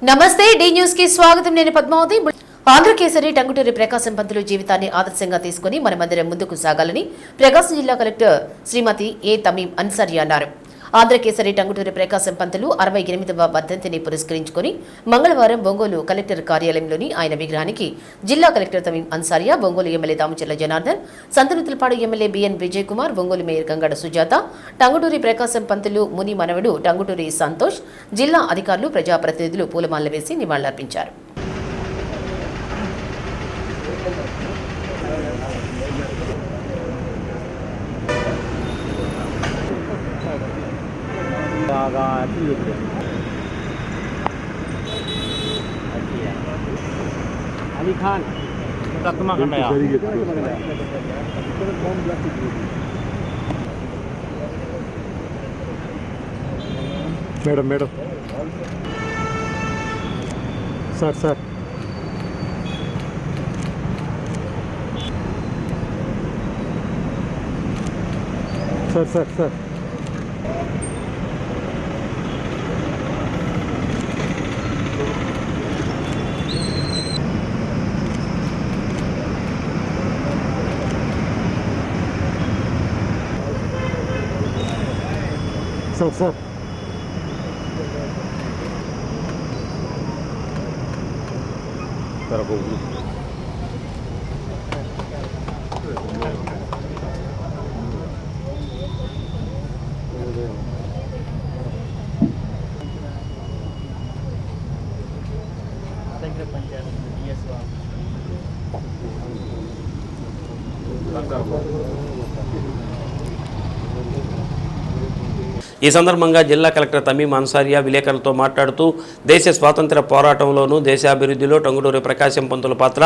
నమస్తే D news కి స్వాగతం. నేను పద్మావతి. ఆంధ్రకేసరి టంగుటూరి ప్రకాశం పంతులు జీవితాన్ని ఆదర్శంగా తీసుకుని మనమందరం ముందుకు సాగాలని ప్రకాశం జిల్లా కలెక్టర్ శ్రీమతి ఏ తమీం అన్సారీ అన్నారు. ఆంధ్రకేసరి టంగుటూరి ప్రకాశం పంతులు 68వ వర్ధంతిని పురస్కరించుకుని మంగళవారం ఒంగోలు కలెక్టర్ కార్యాలయంలోని ఆయన విగ్రహానికి జిల్లా collector Tamim Ansaria, Ongole MLA Damacharla Janardhan, Santhanuthalapadu MLA BN Vijay Kumar, Ongole mayor Gangada Sujatha, Tanguturi Prakasam Pantulu ముని మనవడు టంగుటూరి సంతోష్, జిల్లా అధికారులు, ప్రజాప్రతినిధులు పూలమాలలు వేసి నివాళులర్పించారు. अली खान रत्मा खंडया madam madam sir sir sir sir sir sir sir ఈ సందర్భంగా జిల్లా కలెక్టర్ తమీం అన్సారియా విలేకరులతో మాట్లాడుతూ దేశ స్వాతంత్ర్య పోరాటంలోనూ దేశాభివృద్ధిలో టంగుటూరి ప్రకాశం పంతుల పాత్ర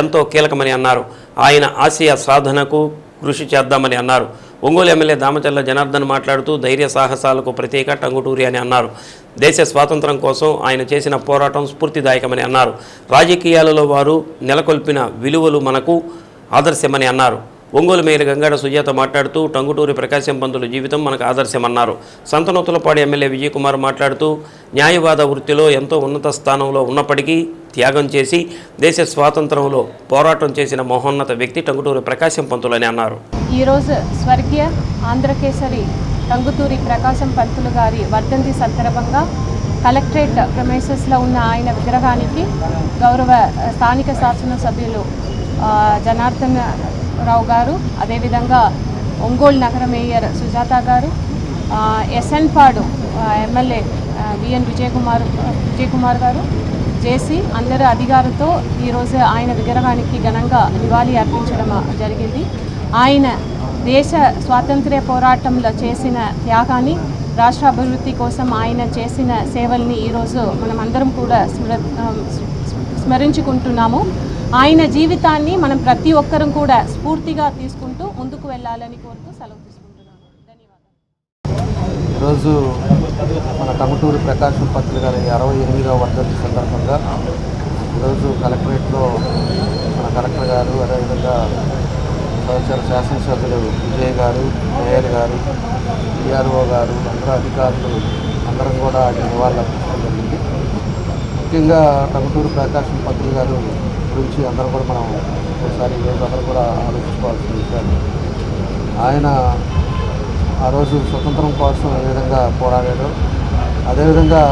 ఎంతో కీలకమని అన్నారు. ఆయన ఆశయ సాధనకు కృషి చేద్దామని అన్నారు. ఒంగోలు ఎమ్మెల్యే దామచర్ల జనార్దన్ మాట్లాడుతూ ధైర్య సాహసాలకు ప్రత్యేక టంగుటూరి అని అన్నారు. దేశ స్వాతంత్ర్యం కోసం ఆయన చేసిన పోరాటం స్ఫూర్తిదాయకమని అన్నారు. రాజకీయాలలో వారు నెలకొల్పిన విలువలు మనకు ఆదర్శమని అన్నారు. ఒంగోలు మేయర్ గంగడ సుజాత మాట్లాడుతూ టంగుటూరి ప్రకాశం పంతుల జీవితం మనకు ఆదర్శమన్నారు. సంతనూతలపాడు ఎమ్మెల్యే విజయ్ కుమార్ మాట్లాడుతూ న్యాయవాద వృత్తిలో ఎంతో ఉన్నత స్థానంలో ఉన్నప్పటికీ త్యాగం చేసి దేశ స్వాతంత్రంలో పోరాటం చేసిన మహోన్నత వ్యక్తి టంగుటూరి ప్రకాశం పంతులని అన్నారు. ఈరోజు స్వర్గీయ ఆంధ్రకేసరి టంగుటూరి ప్రకాశం పంతులు గారి వర్ధంతి సందర్భంగా కలెక్టరేట్ ప్రెమైసెస్లో ఉన్న ఆయన విగ్రహానికి గౌరవ స్థానిక శాసనసభ్యులు జనార్దన్ రావు గారు, అదేవిధంగా ఒంగోలు నగర మేయర్ సుజాత గారు, ఎస్ఎన్పాడు ఎమ్మెల్యే బిఎన్ విజయ్ కుమార్ గారు చేసి అందరు అధికారులతో ఈరోజు ఆయన విగ్రహానికి ఘనంగా నివాళి అర్పించడం జరిగింది. ఆయన దేశ స్వాతంత్ర్య పోరాటంలో చేసిన త్యాగాన్ని, రాష్ట్ర అభివృద్ధి కోసం ఆయన చేసిన సేవల్ని ఈరోజు మనం అందరం కూడా స్మరించుకుంటున్నాము. ఆయన జీవితాన్ని మనం ప్రతి ఒక్కరం కూడా స్ఫూర్తిగా తీసుకుంటూ ముందుకు వెళ్ళాలని కోరుతూ సెలవు తీసుకుంటున్నాను. ధన్యవాదాలు. ఈరోజు మన టంగుటూరి ప్రకాశం పంతులు గారి 68వ వర్ధంతి సందర్భంగా ఈరోజు కలెక్టరేట్లో మన కలెక్టర్ గారు, అదేవిధంగా సహచర శాసనసభ్యులు విజయ్ గారు, మేయర్ గారు, డిఆర్ఓ గారు, అందరూ అధికారులు అందరం కూడా ఆయన నివాళులు అర్పించడం జరిగింది. ముఖ్యంగా టంగుటూరి ప్రకాశం పంతులు గారు గురించి అందరూ కూడా మనం ఒకసారి ఈరోజు అందరూ కూడా ఆలోచించుకోవాల్సిన విషయాలు. ఆయన ఆ రోజు స్వతంత్రం కోసం ఏ విధంగా పోరాడాడో, అదేవిధంగా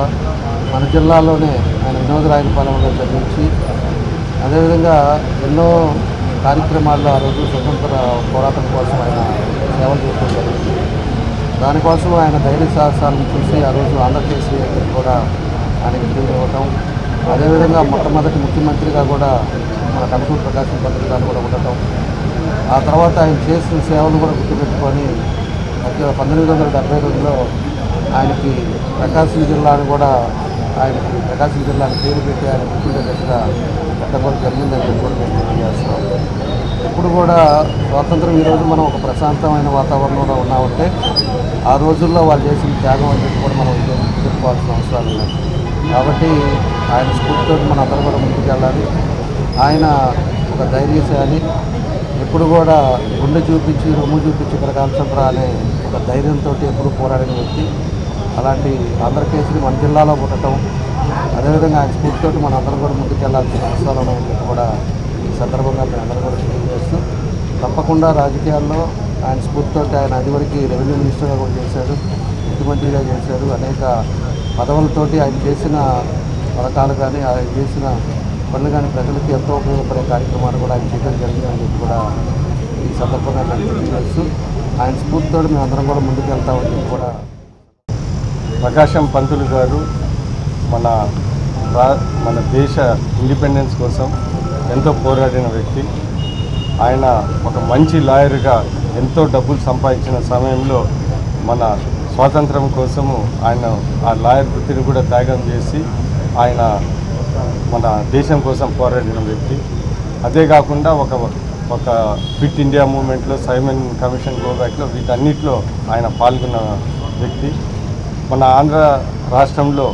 మన జిల్లాలోనే ఆయన వినోదరాయనపాలెంలో జన్మించి అదేవిధంగా ఎన్నో కార్యక్రమాల్లో ఆ రోజు స్వతంత్ర పోరాటం కోసం ఆయన సేవలు చేయడం జరిగింది. దానికోసం ఆయన ధైర్య సాహసాలను చూసి ఆ రోజు ఆంధ్రకేసరి కూడా ఆయనకి తిరిగి ఇవ్వటం, అదేవిధంగా మొట్టమొదటి ముఖ్యమంత్రిగా కూడా మన టంగుటూరి ప్రకాశం పంతులు గారు కూడా ఉండటం, ఆ తర్వాత ఆయన చేసిన సేవలు కూడా గుర్తుపెట్టుకొని 1972లో ఆయనకి ప్రకాశం జిల్లాను కూడా ప్రకాశం జిల్లాని పేరు పెట్టి ఆయన గుర్తుండేటట్టుగా పెట్టడం జరిగిందని కూడా మేము తెలియజేస్తున్నాం. ఎప్పుడు కూడా స్వాతంత్రం ఈరోజు మనం ఒక ప్రశాంతమైన వాతావరణంలో ఉన్నామంటే ఆ రోజుల్లో వాళ్ళు చేసిన త్యాగం అని చెప్పి కూడా మనం చెప్పుకోవాల్సిన అవసరాలు ఉన్నాయి. కాబట్టి ఆయన స్ఫూర్తితో మన అందరూ కూడా ముందుకు వెళ్ళాలి. ఆయన ఒక ధైర్యశాలి, ఎప్పుడు కూడా గుండె చూపించి రొమ్ము చూపించి ఇక్కడ కాల్చండ్రా అనే ఒక ధైర్యంతో ఎప్పుడు పోరాడిన వ్యక్తి. అలాంటి ఆంధ్రకేసరి మన జిల్లాలో ఉండటం, అదేవిధంగా ఆయన స్ఫూర్తితో మన అందరం కూడా ముందుకెళ్లాల్సిన అవసరాలు ఉన్నాయని చెప్పి కూడా ఈ సందర్భంగా మేము అందరం కూడా తెలియజేస్తూ, తప్పకుండా రాజకీయాల్లో ఆయన స్ఫూర్తితో ఆయన అదివరకు రెవెన్యూ మినిస్టర్గా కూడా చేశాడు, ముఖ్యమంత్రిగా చేశాడు. అనేక పదవులతోటి ఆయన చేసిన పథకాలు కానీ ఆయన చేసిన పనులు కానీ ప్రజలకు ఎంతో ఉపయోగపడే కార్యక్రమాలు కూడా ఆయన చేయడం జరిగిందని చెప్పి కూడా ఈ సందర్భంగా మేము తెలియజేస్తూ, ఆయన స్ఫూర్తితో మేము అందరం కూడా ముందుకు వెళ్తామని చెప్పి కూడా. ప్రకాశం పంతులు గారు మన దేశ ఇండిపెండెన్స్ కోసం ఎంతో పోరాడిన వ్యక్తి. ఆయన ఒక మంచి లాయర్గా ఎంతో డబ్బులు సంపాదించిన సమయంలో మన స్వాతంత్రం కోసము ఆయన ఆ లాయర్ వృత్తిని కూడా త్యాగం చేసి ఆయన మన దేశం కోసం పోరాడిన వ్యక్తి. అదే కాకుండా ఒక ఫిట్ ఇండియా మూవ్మెంట్లో, సైమన్ కమిషన్ గోబ్యాక్లో, వీటన్నిటిలో ఆయన పాల్గొన్న వ్యక్తి. మన ఆంధ్ర రాష్ట్రంలో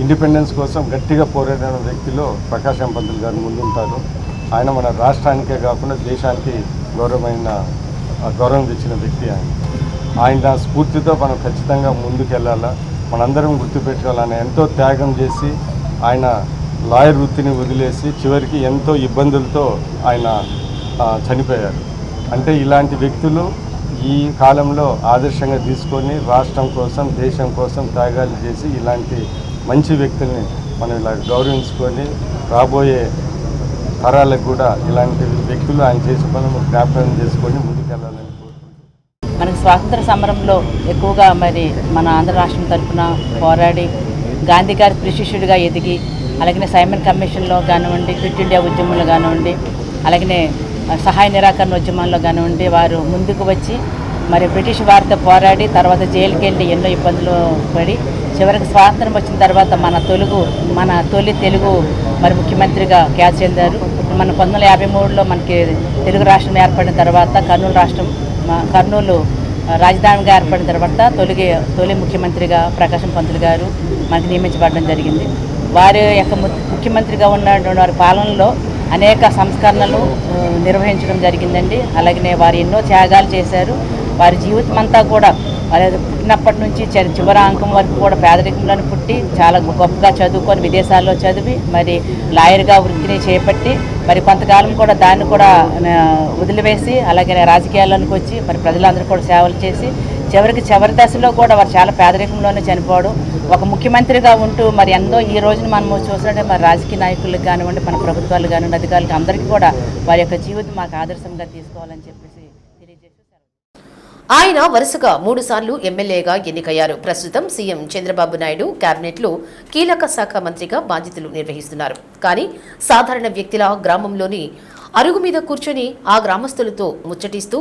ఇండిపెండెన్స్ కోసం గట్టిగా పోరాడిన వ్యక్తిలో ప్రకాశం పంతులు గారు ముందుంటారు. ఆయన మన రాష్ట్రానికే కాకుండా దేశానికి గౌరవం తెచ్చిన వ్యక్తి ఆయన స్ఫూర్తితో మనం ఖచ్చితంగా ముందుకెళ్ళాలా, మనందరం గుర్తుపెట్టుకోవాలని ఎంతో త్యాగం చేసి ఆయన లాయర్ వృత్తిని వదిలేసి చివరికి ఎంతో ఇబ్బందులతో ఆయన చనిపోయారు. అంటే ఇలాంటి వ్యక్తులు ఈ కాలంలో ఆదర్శంగా తీసుకొని రాష్ట్రం కోసం, దేశం కోసం త్యాగాలు చేసి ఇలాంటి మంచి వ్యక్తుల్ని మనం ఇలా గౌరవించుకొని రాబోయే తరాలకు కూడా ఇలాంటి వ్యక్తులు ఆయన చేసే పనులు జ్ఞాపకం చేసుకొని ముందుకెళ్ళాలని కోరుకుంటున్నాను. మనకు స్వాతంత్ర సమరంలో ఎక్కువగా మరి మన ఆంధ్ర రాష్ట్రం తరఫున పోరాడి గాంధీ గారి ప్రశిష్యుడిగా ఎదిగి, అలాగే సైమన్ కమిషన్లో కానివ్వండి, క్విట్ ఇండియా ఉద్యమంలో కానివ్వండి, అలాగే సహాయ నిరాకరణ ఉద్యమంలో కానివ్వండి, వారు ముందుకు వచ్చి మరి బ్రిటిష్ వారితో పోరాడి తర్వాత జైలుకి వెళ్ళి ఎన్నో ఇబ్బందులు పడి చివరికి స్వాతంత్రం వచ్చిన తర్వాత మన తొలి తెలుగు మరి ముఖ్యమంత్రిగా ఖ్యాతి చెందారు. మన 1953లో మనకి తెలుగు రాష్ట్రం ఏర్పడిన తర్వాత కర్నూలు రాజధానిగా ఏర్పడిన తర్వాత తొలి ముఖ్యమంత్రిగా ప్రకాశం పంతులు గారు మనకి నియమించబడడం జరిగింది. వారి యొక్క ముఖ్యమంత్రిగా ఉన్నటువంటి వారి పాలనలో అనేక సంస్కరణలు నిర్వహించడం జరిగిందండి. అలాగనే వారు ఎన్నో త్యాగాలు చేశారు. వారి జీవితం అంతా కూడా వారి పుట్టినప్పటి నుంచి చివరి అంకం వరకు కూడా పేదరికంలోనే పుట్టి చాలా గొప్పగా చదువుకొని విదేశాల్లో చదివి మరి లాయర్గా వృత్తిని చేపట్టి మరి కొంతకాలం కూడా దాన్ని కూడా వదిలివేసి అలాగే రాజకీయాల్లోకి వచ్చి మరి ప్రజలందరూ కూడా సేవలు చేసి చివరి దశలో కూడా వారు చాలా పేదరికంలోనే చనిపోవడం, ఒక ముఖ్యమంత్రిగా ఉంటూ మరి ఎంతో ఈ రోజున మనము చూసినట్టే మరి రాజకీయ నాయకులకు కానివ్వండి, మన ప్రభుత్వాలు కానివ్వండి, అధికారులకు అందరికీ కూడా వారి యొక్క జీవితం మాకు ఆదర్శంగా తీసుకోవాలని చెప్పేసి తెలియజేసి ఆయన వరుసగా 3 సార్లు ఎమ్మెల్యేగా ఎన్నికయ్యారు. ప్రస్తుతం సీఎం చంద్రబాబు నాయుడు కేబినెట్లో కీలక శాఖ మంత్రిగా బాధ్యతలు నిర్వహిస్తున్నారు. కానీ సాధారణ వ్యక్తిలా గ్రామంలోని అరుగు మీద కూర్చొని ఆ గ్రామస్తులతో ముచ్చటిస్తూ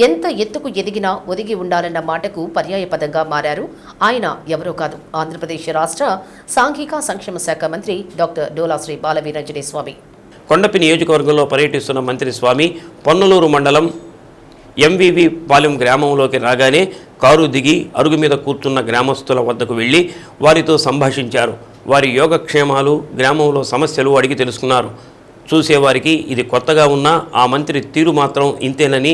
ఎంత ఎత్తుకు ఎదిగినా ఒదిగి ఉండాలన్న మాటకు పర్యాయపదంగా మారారు. ఆయన ఎవరో కాదు, ఆంధ్రప్రదేశ్ రాష్ట్ర సాంఘిక సంక్షేమ శాఖ మంత్రి డాక్టర్ డోలా శ్రీ బాలవీరంజనే స్వామి. కొండపి నియోజకవర్గంలో పర్యటిస్తున్న మంత్రి స్వామి పొన్నలూరు మండలం ఎంవివి పాలెం గ్రామంలోకి రాగానే కారు దిగి అరుగు మీద కూర్చున్న గ్రామస్తుల వద్దకు వెళ్లి వారితో సంభాషించారు. వారి యోగక్షేమాలు, గ్రామంలో సమస్యలు అడిగి తెలుసుకున్నారు. చూసేవారికి ఇది కొత్తగా ఉన్నా ఆ మంత్రి తీరు మాత్రం ఇంతేనని,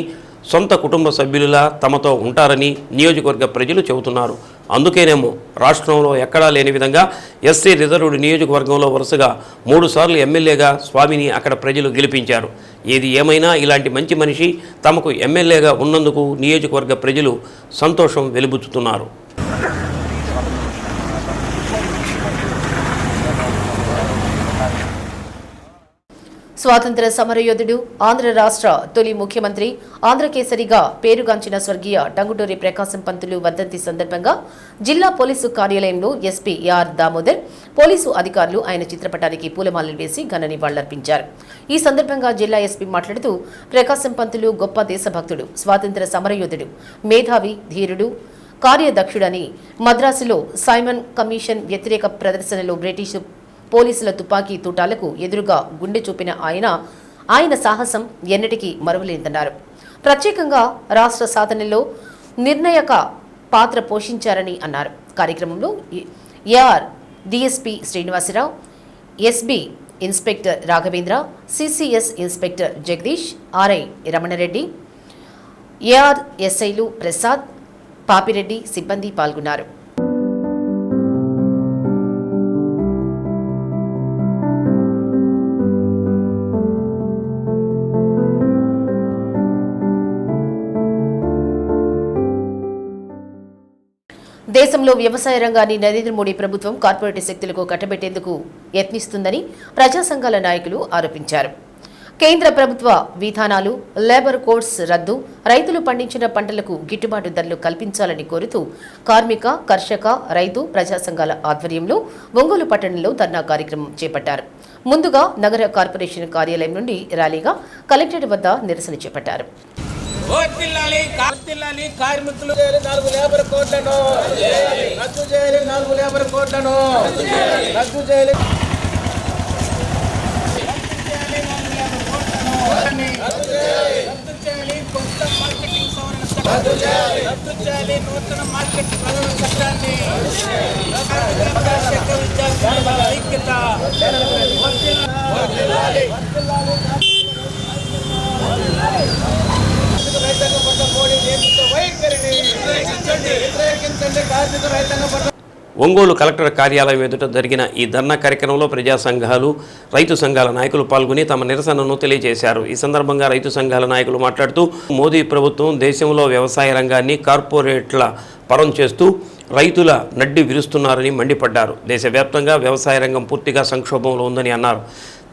సొంత కుటుంబ సభ్యులులా తమతో ఉంటారని నియోజకవర్గ ప్రజలు చెబుతున్నారు. అందుకేనేమో రాష్ట్రంలో ఎక్కడా లేని విధంగా ఎస్సీ రిజర్వ్డ్ నియోజకవర్గంలో వరుసగా 3 సార్లు ఎమ్మెల్యేగా స్వామిని అక్కడ ప్రజలు గెలిపించారు. ఏది ఏమైనా ఇలాంటి మంచి మనిషి తమకు ఎమ్మెల్యేగా ఉన్నందుకు నియోజకవర్గ ప్రజలు సంతోషం వెలిబుచ్చుతున్నారు. స్వాతంత్ర సమరయోధుడు, ఆంధ్ర రాష్ట్ర తొలి ముఖ్యమంత్రి, ఆంధ్రకేసరిగా పేరుగాంచిన స్వర్గీయ టంగుటూరి ప్రకాశం పంతులు వర్ధంతి సందర్భంగా జిల్లా పోలీసు కార్యాలయంలో ఎస్పీ ఆర్ దామోదర్, పోలీసు అధికారులు ఆయన చిత్రపటానికి పూలమాలలు వేసి ఘన నివాళులర్పించారు. ఈ సందర్భంగా జిల్లా ఎస్పీ మాట్లాడుతూ ప్రకాశం పంతులు గొప్ప దేశభక్తుడు, స్వాతంత్ర సమరయోధుడు, మేధావి, ధీరుడు, కార్యదక్షుడని మద్రాసులో సైమన్ కమిషన్ వ్యతిరేక ప్రదర్శనలో బ్రిటిష్ పోలీసుల తుపాకీ తూటాలకు ఎదురుగా గుండె చూపిన ఆయన సాహసం ఎన్నటికీ మరువలేదన్నారు. ప్రత్యేకంగా రాష్ట్ర సాధనలో నిర్ణాయక పాత్ర పోషించారని అన్నారు. కార్యక్రమంలో AR DSP Srinivasarao, SB inspector Raghavendra, CCS inspector Jagadish, RI Ramanareddy, AR ఎస్ఐలు ప్రసాద్, పాపిరెడ్డి సిబ్బంది పాల్గొన్నారు. దేశంలో వ్యవసాయ రంగాన్ని నరేంద్ర మోడీ ప్రభుత్వం కార్పొరేట్ శక్తులకు కట్టబెట్టేందుకు యత్నిస్తుందని ప్రజా సంఘాల నాయకులు ఆరోపించారు. కేంద్ర ప్రభుత్వ విధానాలు, లేబర్ కోడ్స్ రద్దు, రైతులు పండించిన పంటలకు గిట్టుబాటు ధరలు కల్పించాలని కోరుతూ కార్మిక, కర్షక, రైతు ప్రజా సంఘాల ఆధ్వర్యంలో ఒంగోలు పట్టణంలో ధర్నా కార్యక్రమం చేపట్టారు. ముందుగా నగర కార్పొరేషన్ కార్యాలయం నుండి ర్యాలీగా కలెక్టరేట్ వద్ద నిరసన చేపట్టారు. కార్మికులు 4 లేబర్ కోడ్లను రద్దు చేయాలి, 4 లేబర్ కోడ్లను రద్దు చేయాలి, కొత్త మార్కెటింగ్ సవరణ రద్దు చేయాలి, నూతన మార్కెట్ ప్రధాన చట్టాన్ని ఐక్యత రైతాంగ పట్ల మోడీ నేతృత్వ వైఖరిని వ్యతిరేకించండి. కార్మిక రైతాంగ పట్ల ఒంగోలు కలెక్టర్ కార్యాలయం ఎదుట జరిగిన ఈ ధర్నా కార్యక్రమంలో ప్రజా సంఘాలు, రైతు సంఘాల నాయకులు పాల్గొని తమ నిరసనను తెలియజేశారు. ఈ సందర్భంగా రైతు సంఘాల నాయకులు మాట్లాడుతూ మోదీ ప్రభుత్వం దేశంలో వ్యవసాయ రంగాన్ని కార్పొరేట్ల పరం చేస్తూ రైతుల నడ్డి విరుస్తున్నారని మండిపడ్డారు. దేశవ్యాప్తంగా వ్యవసాయ రంగం పూర్తిగా సంక్షోభంలో ఉందని అన్నారు.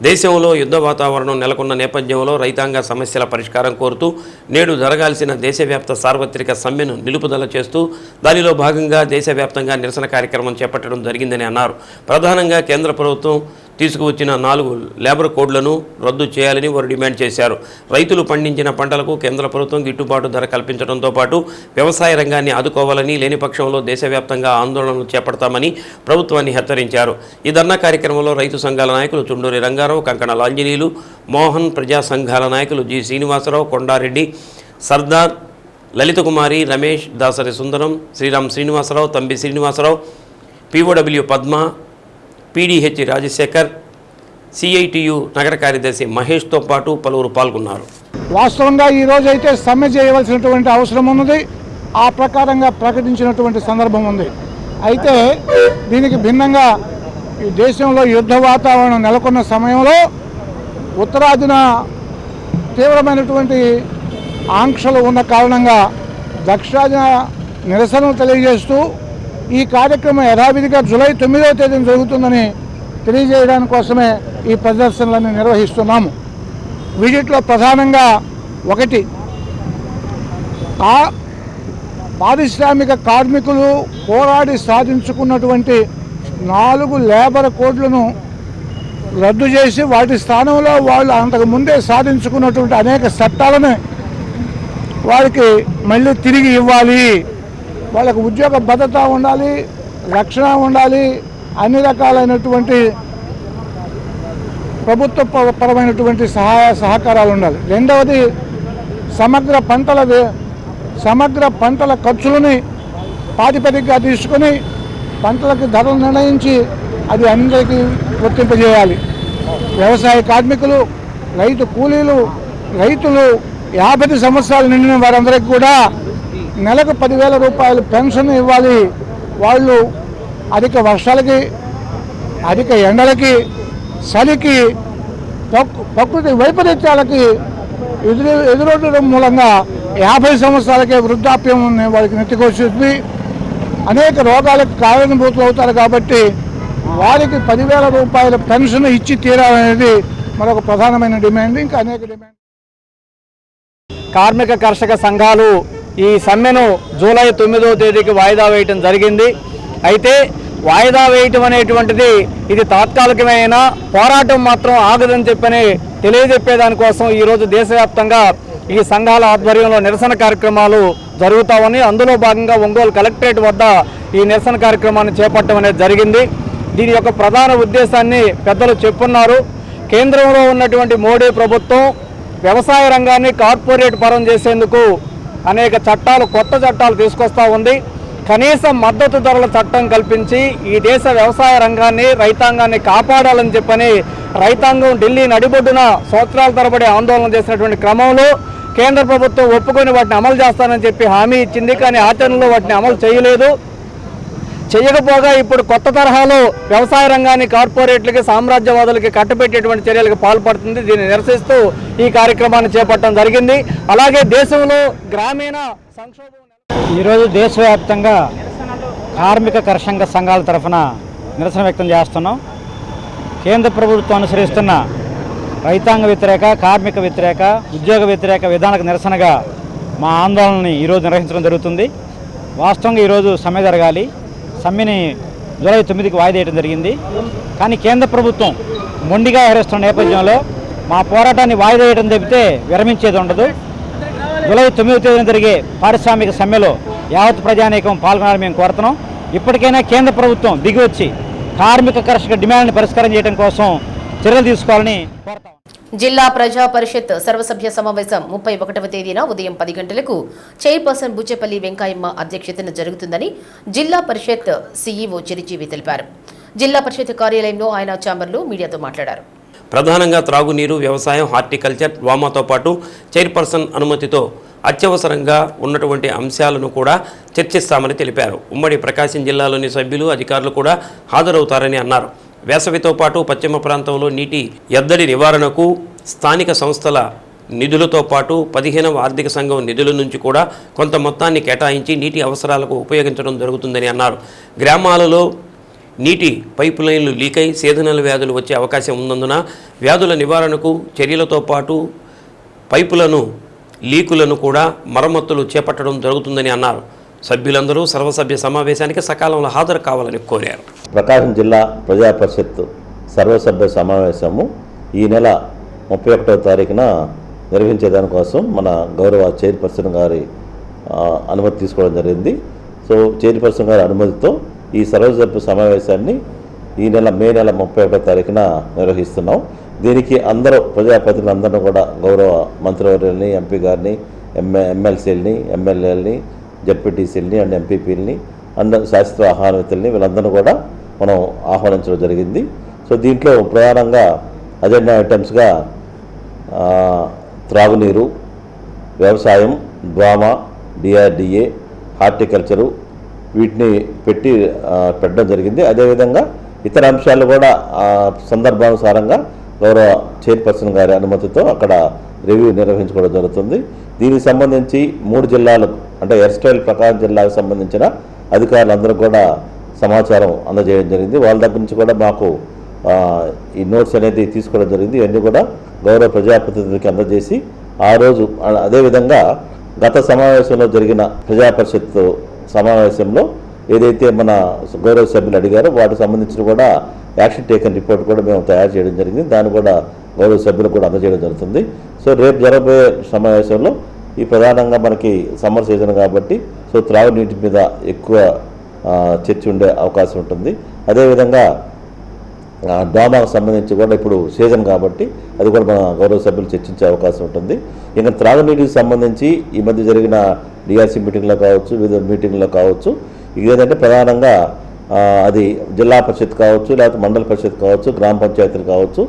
దేశంలో యుద్ధ వాతావరణం నెలకొన్న నేపథ్యంలో రైతాంగ సమస్యల పరిష్కారం కోరుతూ నేడు జరగాల్సిన దేశవ్యాప్త సార్వత్రిక సమ్మెను నిలుపుదల చేస్తూ దానిలో భాగంగా దేశవ్యాప్తంగా నిరసన కార్యక్రమం చేపట్టడం జరిగిందని అన్నారు. ప్రధానంగా కేంద్ర ప్రభుత్వం తీసుకువచ్చిన 4 లేబర్ కోడ్లను రద్దు చేయాలని వారు డిమాండ్ చేశారు. రైతులు పండించిన పంటలకు కేంద్ర ప్రభుత్వం గిట్టుబాటు ధర కల్పించడంతో పాటు వ్యవసాయ రంగాన్ని ఆదుకోవాలని, లేని పక్షంలో దేశవ్యాప్తంగా ఆందోళనలు చేపడతామని ప్రభుత్వాన్ని హెచ్చరించారు. ఈ ధర్నా కార్యక్రమంలో రైతు సంఘాల నాయకులు చుండూరి రంగారావు, కంకణ లాంజనీయులు, మోహన్, ప్రజా సంఘాల నాయకులు జి శ్రీనివాసరావు, కొండారెడ్డి, సర్దార్, లలితకుమారి, రమేష్, దాసరి సుందరం, శ్రీరామ్ శ్రీనివాసరావు, తంబి శ్రీనివాసరావు, పిఓడబ్ల్యూ పద్మ, పీడీహెచ్ రాజశేఖర్, సిఐటియు నగర కార్యదర్శి మహేష్తో పాటు పలువురు పాల్గొన్నారు. వాస్తవంగా ఈ రోజు అయితే సమ్మె చేయవలసినటువంటి అవసరం ఉన్నది. ఆ ప్రకారంగా ప్రకటించినటువంటి సందర్భం ఉంది. అయితే దీనికి భిన్నంగా ఈ దేశంలో యుద్ధ వాతావరణం నెలకొన్న సమయంలో ఉత్తరాదిన తీవ్రమైనటువంటి ఆంక్షలు ఉన్న కారణంగా దక్షిణాదిన నిరసనలు తెలియజేస్తూ ఈ కార్యక్రమం యథావిధిగా జూలై 9వ తేదీన జరుగుతుందని తెలియజేయడానికి కోసమే ఈ ప్రదర్శనలను నిర్వహిస్తున్నాము. వీటిలో ప్రధానంగా ఒకటి, పారిశ్రామిక కార్మికులు పోరాడి సాధించుకున్నటువంటి 4 లేబర్ కోడ్లను రద్దు చేసి వాటి స్థానంలో వాళ్ళు అంతకు ముందే సాధించుకున్నటువంటి అనేక చట్టాలను వారికి మళ్ళీ తిరిగి ఇవ్వాలి. వాళ్ళకు ఉద్యోగ భద్రత ఉండాలి, రక్షణ ఉండాలి, అన్ని రకాలైనటువంటి ప్రభుత్వ పరమైనటువంటి సహకారాలు ఉండాలి. రెండవది, సమగ్ర పంటల ఖర్చులని ప్రాతిపదికగా తీసుకొని పంటలకు ధరలు నిర్ణయించి అది అందరికీ వర్తింపజేయాలి. వ్యవసాయ కార్మికులు, రైతు కూలీలు, రైతులు 50 సంవత్సరాలు నిండిన వారందరికీ కూడా నెలకు 10,000 రూపాయలు పెన్షన్ ఇవ్వాలి. వాళ్ళు అధిక వర్షాలకి, అధిక ఎండలకి, చలికి, ప్రకృతి వైపరీత్యాలకి ఎదురొడడం మూలంగా 50 సంవత్సరాలకే వృద్ధాప్యం వారికి నెత్తికొచ్చింది. అనేక రోగాలకు కారణభూతులు అవుతారు. కాబట్టి వారికి 10,000 రూపాయల పెన్షన్ ఇచ్చి తీరాలనేది మరొక ప్రధానమైన డిమాండ్. ఇంకా అనేక డిమాండ్. కార్మిక కర్షక సంఘాలు ఈ సమ్మెను జూలై 9వ తేదీకి వాయిదా వేయటం జరిగింది. అయితే వాయిదా వేయటం అనేటువంటిది ఇది తాత్కాలికమైన పోరాటం మాత్రం ఆగదని చెప్పని తెలియజెప్పేదానికోసం ఈరోజు దేశవ్యాప్తంగా ఈ సంఘాల ఆధ్వర్యంలో నిరసన కార్యక్రమాలు జరుగుతూ ఉన్నాయి. అందులో భాగంగా ఒంగోలు కలెక్టరేట్ వద్ద ఈ నిరసన కార్యక్రమాన్ని చేపట్టడం అనేది జరిగింది. దీని యొక్క ప్రధాన ఉద్దేశాన్ని పెద్దలు చెప్పున్నారు. కేంద్రంలో ఉన్నటువంటి మోడీ ప్రభుత్వం వ్యవసాయ రంగాన్ని కార్పొరేట్ పరం చేసేందుకు అనేక చట్టాలు, కొత్త చట్టాలు తీసుకొస్తూ ఉంది. కనీస మద్దతు ధరల చట్టం కల్పించి ఈ దేశ వ్యవసాయ రంగాన్ని, రైతాంగాన్ని కాపాడాలని చెప్పని రైతాంగం ఢిల్లీ నడిబొడ్డున సంవత్సరాల తరబడి ఆందోళన చేసినటువంటి క్రమంలో కేంద్ర ప్రభుత్వం ఒప్పుకొని వాటిని అమలు చేస్తానని చెప్పి హామీ ఇచ్చింది. కానీ ఆచరణలో వాటిని అమలు చేయలేదు. చేయకపోగా ఇప్పుడు కొత్త తరహాలో వ్యవసాయ రంగాన్ని కార్పొరేట్లకి, సామ్రాజ్యవాదులకి కట్టబెట్టేటువంటి చర్యలకు పాల్పడుతుంది. దీన్ని నిరసిస్తూ ఈ కార్యక్రమాన్ని చేపట్టడం జరిగింది. అలాగే దేశంలో గ్రామీణ సంక్షోభం ఈరోజు దేశవ్యాప్తంగా కార్మిక కర్షక సంఘాల తరఫున నిరసన వ్యక్తం చేస్తున్నాం. కేంద్ర ప్రభుత్వం అనుసరిస్తున్న రైతాంగ వ్యతిరేక, కార్మిక వ్యతిరేక, ఉద్యోగ వ్యతిరేక విధానాలకు నిరసనగా మా ఆందోళనని ఈరోజు నిర్వహించడం జరుగుతుంది. వాస్తవంగా ఈరోజు సమ్మె జరగాలి. సమ్మెని జూలై 9కి వాయిదా వేయడం జరిగింది. కానీ కేంద్ర ప్రభుత్వం మొండిగా వ్యవహరిస్తున్న నేపథ్యంలో మా పోరాటాన్ని వాయిదా వేయడం తప్పితే విరమించేది ఉండదు. జూలై 9వ తేదీన జరిగే పారిశ్రామిక సమ్మెలో యావత్ ప్రజానీకం పాల్గొనాలని మేము కోరుతున్నాం. ఇప్పటికైనా కేంద్ర ప్రభుత్వం దిగివచ్చి కార్మిక కర్షక డిమాండ్ని పరిష్కారం చేయడం కోసం చర్యలు తీసుకోవాలని కోరుతాం. జిల్లా ప్రజా పరిషత్ సర్వసభ్య సమావేశం 31వ తేదీన ఉదయం 10 గంటలకు చైర్పర్సన్ బుచ్చేపల్లి వెంకయ్యమ్మ అధ్యక్షతన జరుగుతుందని జిల్లా పరిషత్ సీఈఓ చిరంజీవి తెలిపారు. జిల్లా పరిషత్ కార్యాలయంలో ఆయన ఛాంబర్లో మీడియాతో మాట్లాడారు. ప్రధానంగా త్రాగునీరు, వ్యవసాయం, హార్టికల్చర్, వామాతో పాటు చైర్పర్సన్ అనుమతితో అత్యవసరంగా ఉన్నటువంటి అంశాలను కూడా చర్చిస్తామని తెలిపారు. ఉమ్మడి ప్రకాశం జిల్లాలోని సభ్యులు, అధికారులు కూడా హాజరవుతారని అన్నారు. వేసవితో పాటు పశ్చిమ ప్రాంతంలో నీటి ఎద్దడి నివారణకు స్థానిక సంస్థల నిధులతో పాటు 15వ ఆర్థిక సంఘం నిధుల నుంచి కూడా కొంత మొత్తాన్ని కేటాయించి నీటి అవసరాలకు ఉపయోగించడం జరుగుతుందని అన్నారు. గ్రామాలలో నీటి పైపు లైన్లు లీకై సీజనల్ వ్యాధులు వచ్చే అవకాశం ఉన్నందున వ్యాధుల నివారణకు చర్యలతో పాటు పైపులను, లీకులను కూడా మరమ్మతులు చేపట్టడం జరుగుతుందని అన్నారు. సభ్యులందరూ సర్వసభ్య సమావేశానికి సకాలంలో హాజరు కావాలని కోరారు. ప్రకాశం జిల్లా ప్రజా పరిషత్ సర్వసభ్య సమావేశము ఈ నెల 31వ తారీఖున నిర్వహించేదానికోసం మన గౌరవ చైర్పర్సన్ గారి అనుమతి తీసుకోవడం జరిగింది. సో చైర్పర్సన్ గారి అనుమతితో ఈ సర్వసభ్య సమావేశాన్ని ఈ నెల మే నెల 31వ తారీఖున నిర్వహిస్తున్నాం. దీనికి అందరూ ప్రజాప్రతినిధులందరూ కూడా గౌరవ మంత్రివర్యుల్ని, ఎంపీ గారిని, ఎమ్మెల్సీలని, ఎమ్మెల్యేలని, జడ్పీటీసీలని అండ్ ఎంపీపీలని అండ్ శాస్త్ర ఆహ్వానితుల్ని వీళ్ళందరూ కూడా మనం ఆహ్వానించడం జరిగింది. సో దీంట్లో ప్రధానంగా అజెండా ఐటమ్స్గా త్రాగునీరు, వ్యవసాయం, డ్వామా, డిఆర్డిఏ, హార్టికల్చరు వీటిని పెట్టడం జరిగింది. అదేవిధంగా ఇతర అంశాలు కూడా సందర్భానుసారంగా గౌరవ చైర్పర్సన్ గారి అనుమతితో అక్కడ రివ్యూ నిర్వహించుకోవడం జరుగుతుంది. దీనికి సంబంధించి 3 జిల్లాలకు అంటే ఎర్స్టైల్ ప్రకాశం జిల్లాకు సంబంధించిన అధికారులందరూ కూడా సమాచారం అందజేయడం జరిగింది. వాళ్ళ దగ్గర నుంచి కూడా మాకు ఈ నోట్స్ అనేది తీసుకోవడం జరిగింది. ఇవన్నీ కూడా గౌరవ ప్రజాప్రతినిధులకి అందజేసి ఆ రోజు అదేవిధంగా గత సమావేశంలో జరిగిన ప్రజా పరిషత్ సమావేశంలో ఏదైతే మన గౌరవ సభ్యులు అడిగారో వాటికి సంబంధించిన కూడా యాక్షన్ టేకన్ రిపోర్ట్ కూడా మేము తయారు చేయడం జరిగింది. దాన్ని కూడా గౌరవ సభ్యులకు కూడా అందజేయడం జరుగుతుంది. సో రేపు జరగబోయే సమావేశంలో ఈ ప్రధానంగా మనకి సమ్మర్ సీజన్ కాబట్టి సో త్రాగునీటి మీద ఎక్కువ చర్చ ఉండే అవకాశం ఉంటుంది. అదేవిధంగా డ్రామాకు సంబంధించి కూడా ఇప్పుడు సీజన్ కాబట్టి అది కూడా మన గౌరవ సభ్యులు చర్చించే అవకాశం ఉంటుంది. ఇంకా త్రాగునీటికి సంబంధించి ఈ మధ్య జరిగిన డిఆర్సీ మీటింగ్లో కావచ్చు, వివిధ మీటింగ్లో కావచ్చు, ఇదేంటంటే ప్రధానంగా అది జిల్లా పరిషత్ కావచ్చు, లేకపోతే మండల పరిషత్ కావచ్చు, గ్రామ పంచాయతీలు కావచ్చు,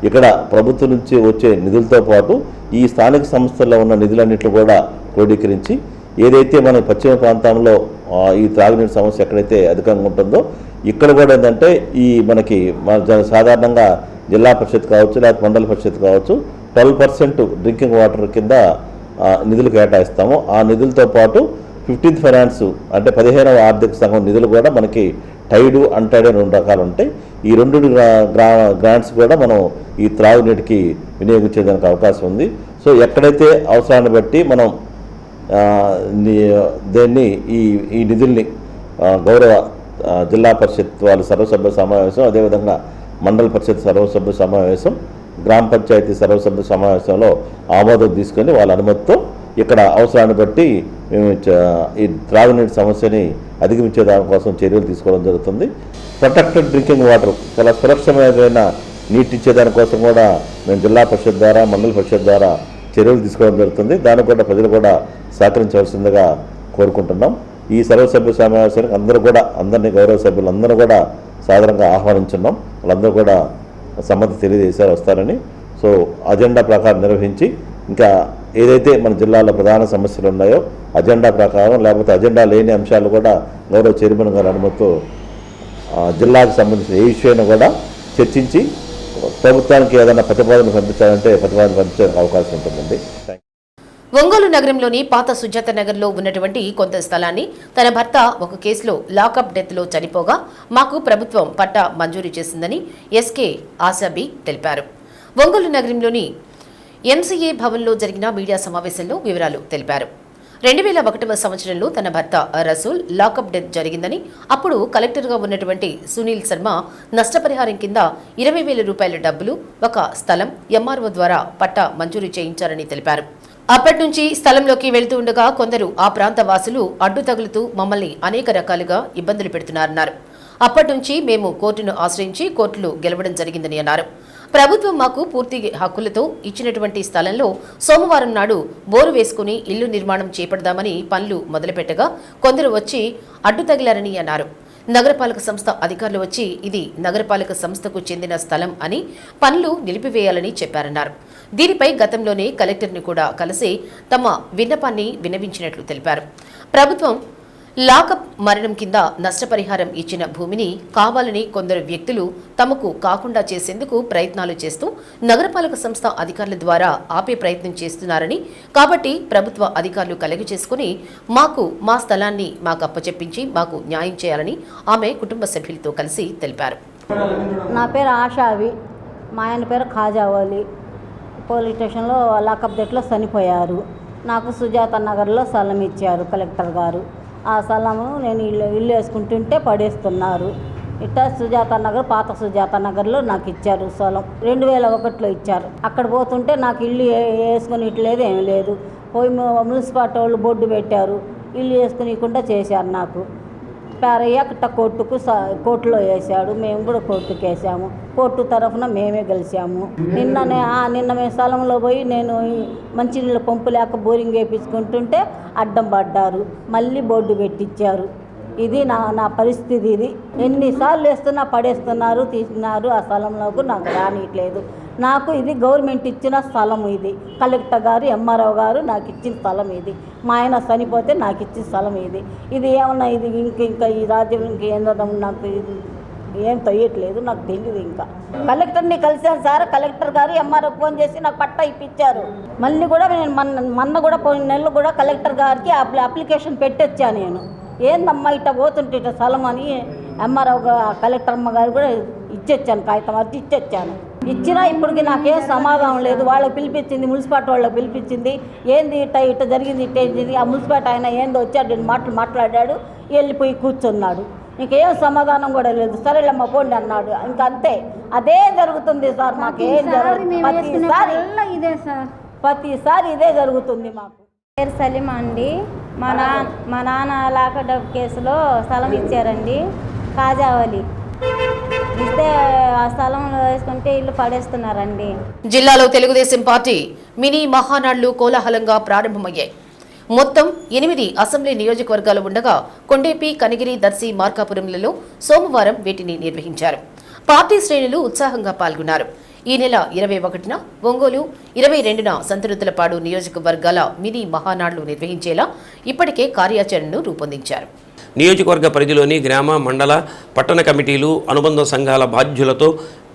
ఇక్కడ ప్రభుత్వం నుంచి వచ్చే నిధులతో పాటు ఈ స్థానిక సంస్థల్లో ఉన్న నిధులన్నింటినీ కూడా క్రోడీకరించి ఏదైతే మన పశ్చిమ ప్రాంతంలో ఈ త్రాగునీటి సమస్య ఎక్కడైతే అధికంగా ఉంటుందో ఇక్కడ కూడా ఏంటంటే ఈ మనకి సాధారణంగా జిల్లా పరిషత్ కావచ్చు, లేకపోతే మండల పరిషత్ కావచ్చు 12% డ్రింకింగ్ వాటర్ కింద నిధులు కేటాయిస్తాము. ఆ నిధులతో పాటు 15th ఫైనాన్స్ అంటే 15వ ఆర్థిక సంఘం నిధులు కూడా మనకి టైడు, అన్టైడ్ అని 2 రకాలు ఉంటాయి. ఈ 2 గ్రాంట్స్ కూడా మనం ఈ త్రాగునీటికి వినియోగించేదానికి అవకాశం ఉంది. సో ఎక్కడైతే అవసరాన్ని బట్టి మనం దీన్ని ఈ నిధుల్ని గౌరవ జిల్లా పరిషత్ వాళ్ళు సర్వసభ్య సమావేశం, అదేవిధంగా మండల పరిషత్ సర్వసభ్య సమావేశం, గ్రామ పంచాయతీ సర్వసభ్య సమావేశంలో ఆమోదం తీసుకొని వాళ్ళ అనుమతితో ఇక్కడ అవసరాన్ని బట్టి మేము ఈ త్రాగునీటి సమస్యని అధిగమించే దానికోసం చర్యలు తీసుకోవడం జరుగుతుంది. ప్రొటెక్టెడ్ డ్రింకింగ్ వాటర్ చాలా సురక్షితమైన నీటి ఇచ్చేదానికోసం కూడా మేము జిల్లా పరిషత్ ద్వారా, మండల పరిషత్ ద్వారా చర్యలు తీసుకోవడం జరుగుతుంది. దానికి కూడా ప్రజలు కూడా సహకరించవలసిందిగా కోరుకుంటున్నాం. ఈ సర్వసభ్య సమావేశానికి అందరినీ గౌరవ సభ్యులందరూ కూడా సాధారణంగా ఆహ్వానించున్నాం. వాళ్ళందరూ కూడా సమ్మతి తెలియజేశారు వస్తారని. సో అజెండా ప్రకారం నిర్వహించి ఇంకా ఏదైతే మన జిల్లాలో ప్రధాన సమస్యలు ఉన్నాయో అజెండా ప్రకారం లేకపోతే అజెండా లేని అంశాలు కూడా గౌరవ చైర్మన్ గారి అనుమతితో జిల్లాకు సంబంధించిన ఏ ఇష్యూని కూడా చర్చించి ప్రభుత్వానికి ఏదైనా ప్రతిపాదన పంపించాలంటే ప్రతిపాదన పంపించే అవకాశం ఉంటుందండి. ఒంగోలు నగరంలోని పాత సుజాత నగర్లో ఉన్నటువంటి కొంత స్థలాన్ని తన భర్త ఒక కేసులో లాకప్ డెత్లో చనిపోగా మాకు ప్రభుత్వం పట్టా మంజూరు చేసిందని ఎస్కే ఆశాబి తెలిపారు. ఒంగోలు నగరంలోని ఎంసీఏ భవన్లో జరిగిన మీడియా సమావేశంలో వివరాలు తెలిపారు. 2001వ సంవత్సరంలో తన భర్త రసూల్ లాకప్ డెత్ జరిగిందని, అప్పుడు కలెక్టర్గా ఉన్నటువంటి సునీల్ శర్మ నష్టపరిహారం కింద 20,000 రూపాయల డబ్బులు, ఒక స్థలం ఎంఆర్ఓ ద్వారా పట్టా మంజూరు చేయించారని తెలిపారు. అప్పటి నుంచి స్థలంలోకి వెళ్తూ ఉండగా కొందరు ఆ ప్రాంత వాసులు అడ్డు తగులుతూ మమ్మల్ని అనేక రకాలుగా ఇబ్బందులు పెడుతున్నారన్నారు. అప్పటి నుంచి మేము కోర్టును ఆశ్రయించి కోర్టులో గెలవడం జరిగిందని అన్నారు. ప్రభుత్వం మాకు పూర్తి హక్కులతో ఇచ్చినటువంటి స్థలంలో సోమవారం నాడు బోరు వేసుకుని ఇల్లు నిర్మాణం చేపడదామని పనులు మొదలుపెట్టగా కొందరు వచ్చి అడ్డు తగిలారని అన్నారు. నగరపాలక సంస్థ అధికారులు వచ్చి ఇది నగరపాలక సంస్థకు చెందిన స్థలం అని పనులు నిలిపివేయాలని చెప్పారన్నారు. దీనిపై గతంలోనే కలెక్టర్ని కూడా కలిసి తమ విన్నపాన్ని విన్నవించినట్లు తెలిపారు. ప్రభుత్వం లాకప్ మరణం కింద నష్టపరిహారం ఇచ్చిన భూమిని కావాలని కొందరు వ్యక్తులు తమకు కాకుండా చేసేందుకు ప్రయత్నాలు చేస్తూ నగరపాలక సంస్థ అధికారుల ద్వారా ఆపే ప్రయత్నం చేస్తున్నారని, కాబట్టి ప్రభుత్వ అధికారులు కలెక్ట్ చేసుకుని మాకు మా స్థలాన్ని మాకు అప్పచెప్పించి మాకు న్యాయం చేయాలని ఆమె కుటుంబ సభ్యులతో కలిసి తెలిపారు. నా పేరు ఆషావి, మా ఆయన పేరు ఖాజావాలి. పోలీస్ స్టేషన్లో లాకప్ డెట్లో చనిపోయారు. నాకు సుజాత నగర్లో స్థలం ఇచ్చారు కలెక్టర్ గారు. ఆ స్థలము నేను ఇల్లు వేసుకుంటుంటే పడేస్తున్నారు. ఇట్లా సుజాత నగర్, పాత సుజాత నగర్లో నాకు ఇచ్చారు స్థలం. 2001లో ఇచ్చారు. అక్కడ పోతుంటే నాకు ఇల్లు వేసుకుని ఇట్లేదు, ఏమి లేదు. పోయి మున్సిపాలిటీ వాళ్ళు బోర్డు పెట్టారు, ఇల్లు వేసుకునికుండా చేశారు. నాకు పేరయ్యాక కోర్టులో వేసాడు. మేము కూడా కోర్టుకు వేసాము. కోర్టు తరఫున మేమే గెలిచాము. నిన్న మేము స్థలంలో పోయి నేను మంచినీళ్ళ పంపు లేక బోరింగ్ వేయించుకుంటుంటే అడ్డం పడ్డారు. మళ్ళీ బోర్డు పెట్టించారు. ఇది నా పరిస్థితి. ఇది ఎన్నిసార్లు వేస్తున్నా పడేస్తున్నారు, తీస్తున్నారు. ఆ స్థలంలోకి నాకు రానియట్లేదు. నాకు ఇది గవర్నమెంట్ ఇచ్చిన స్థలం. ఇది కలెక్టర్ గారు, ఎంఆర్ఓ గారు నాకు ఇచ్చిన స్థలం. ఇది మా ఆయన చనిపోతే నాకు ఇచ్చిన స్థలం. ఇది ఏమన్నా ఇది ఇంకా ఈ రాజ్యం ఏందో నాకు ఏం తొయ్యట్లేదు, నాకు తెలియదు. ఇంకా కలెక్టర్ని కలిసాను సార్. కలెక్టర్ గారు ఎంఆర్ఓ ఫోన్ చేసి నాకు పట్టా ఇప్పించారు. మళ్ళీ కూడా నేను మొన్న కూడా పోయిన నెలలు కూడా కలెక్టర్ గారికి అప్లికేషన్ పెట్టొచ్చాను. నేను ఏందమ్మా ఇట్లా పోతుంటే ఇట్లా స్థలం అని ఎంఆర్ఓ కలెక్టర్ అమ్మ గారు కూడా ఇచ్చొచ్చాను, కాగితం అది ఇచ్చొచ్చాను. ఇచ్చినా ఇప్పటికి నాకేం సమాధానం లేదు. వాళ్ళకి పిలిపించింది, మున్సిపాలిటీ వాళ్ళకి పిలిపించింది. ఏంది ఇట్ట జరిగింది, ఇట్టేంది. ఆ మున్సిపాలిటీ ఆయన ఏందో వచ్చాడు, మాట్లాడాడు, వెళ్ళిపోయి కూర్చున్నాడు. ఇంకేం సమాధానం కూడా లేదు. సరేలేమ్మ పోండి అన్నాడు. ఇంకా అంతే, అదే జరుగుతుంది సార్. మాకేం జరుగుతుంది ప్రతిసారి ఇదే జరుగుతుంది మాకు. పేరు సలీమా అండి. మా నాన్న లాకప్ కేసులో స్థలం ఇచ్చారండి, కాజావలి ఇస్తే ఆ స్థలంలో వేసుకుంటే ఇల్లు పడేస్తున్నారండి. జిల్లాలో తెలుగుదేశం పార్టీ మినీ మహానాడులు కోలాహలంగా ప్రారంభమయ్యాయి. మొత్తం 8 అసెంబ్లీ నియోజకవర్గాలు ఉండగా కొండేపి, కనిగిరి, దర్శి, మార్కాపురంలలో సోమవారం వీటిని నిర్వహించారు. పార్టీ శ్రేణులు ఉత్సాహంగా పాల్గొన్నారు. ఈ నెల 21న ఒంగోలు, 22న సంతనూతలపాడు నియోజకవర్గాల మినీ మహానాడులు నిర్వహించేలా ఇప్పటికే కార్యాచరణను రూపొందించారు. నియోజకవర్గ పరిధిలోని గ్రామ, మండల, పట్టణ కమిటీలు, అనుబంధ సంఘాల బాధ్యులతో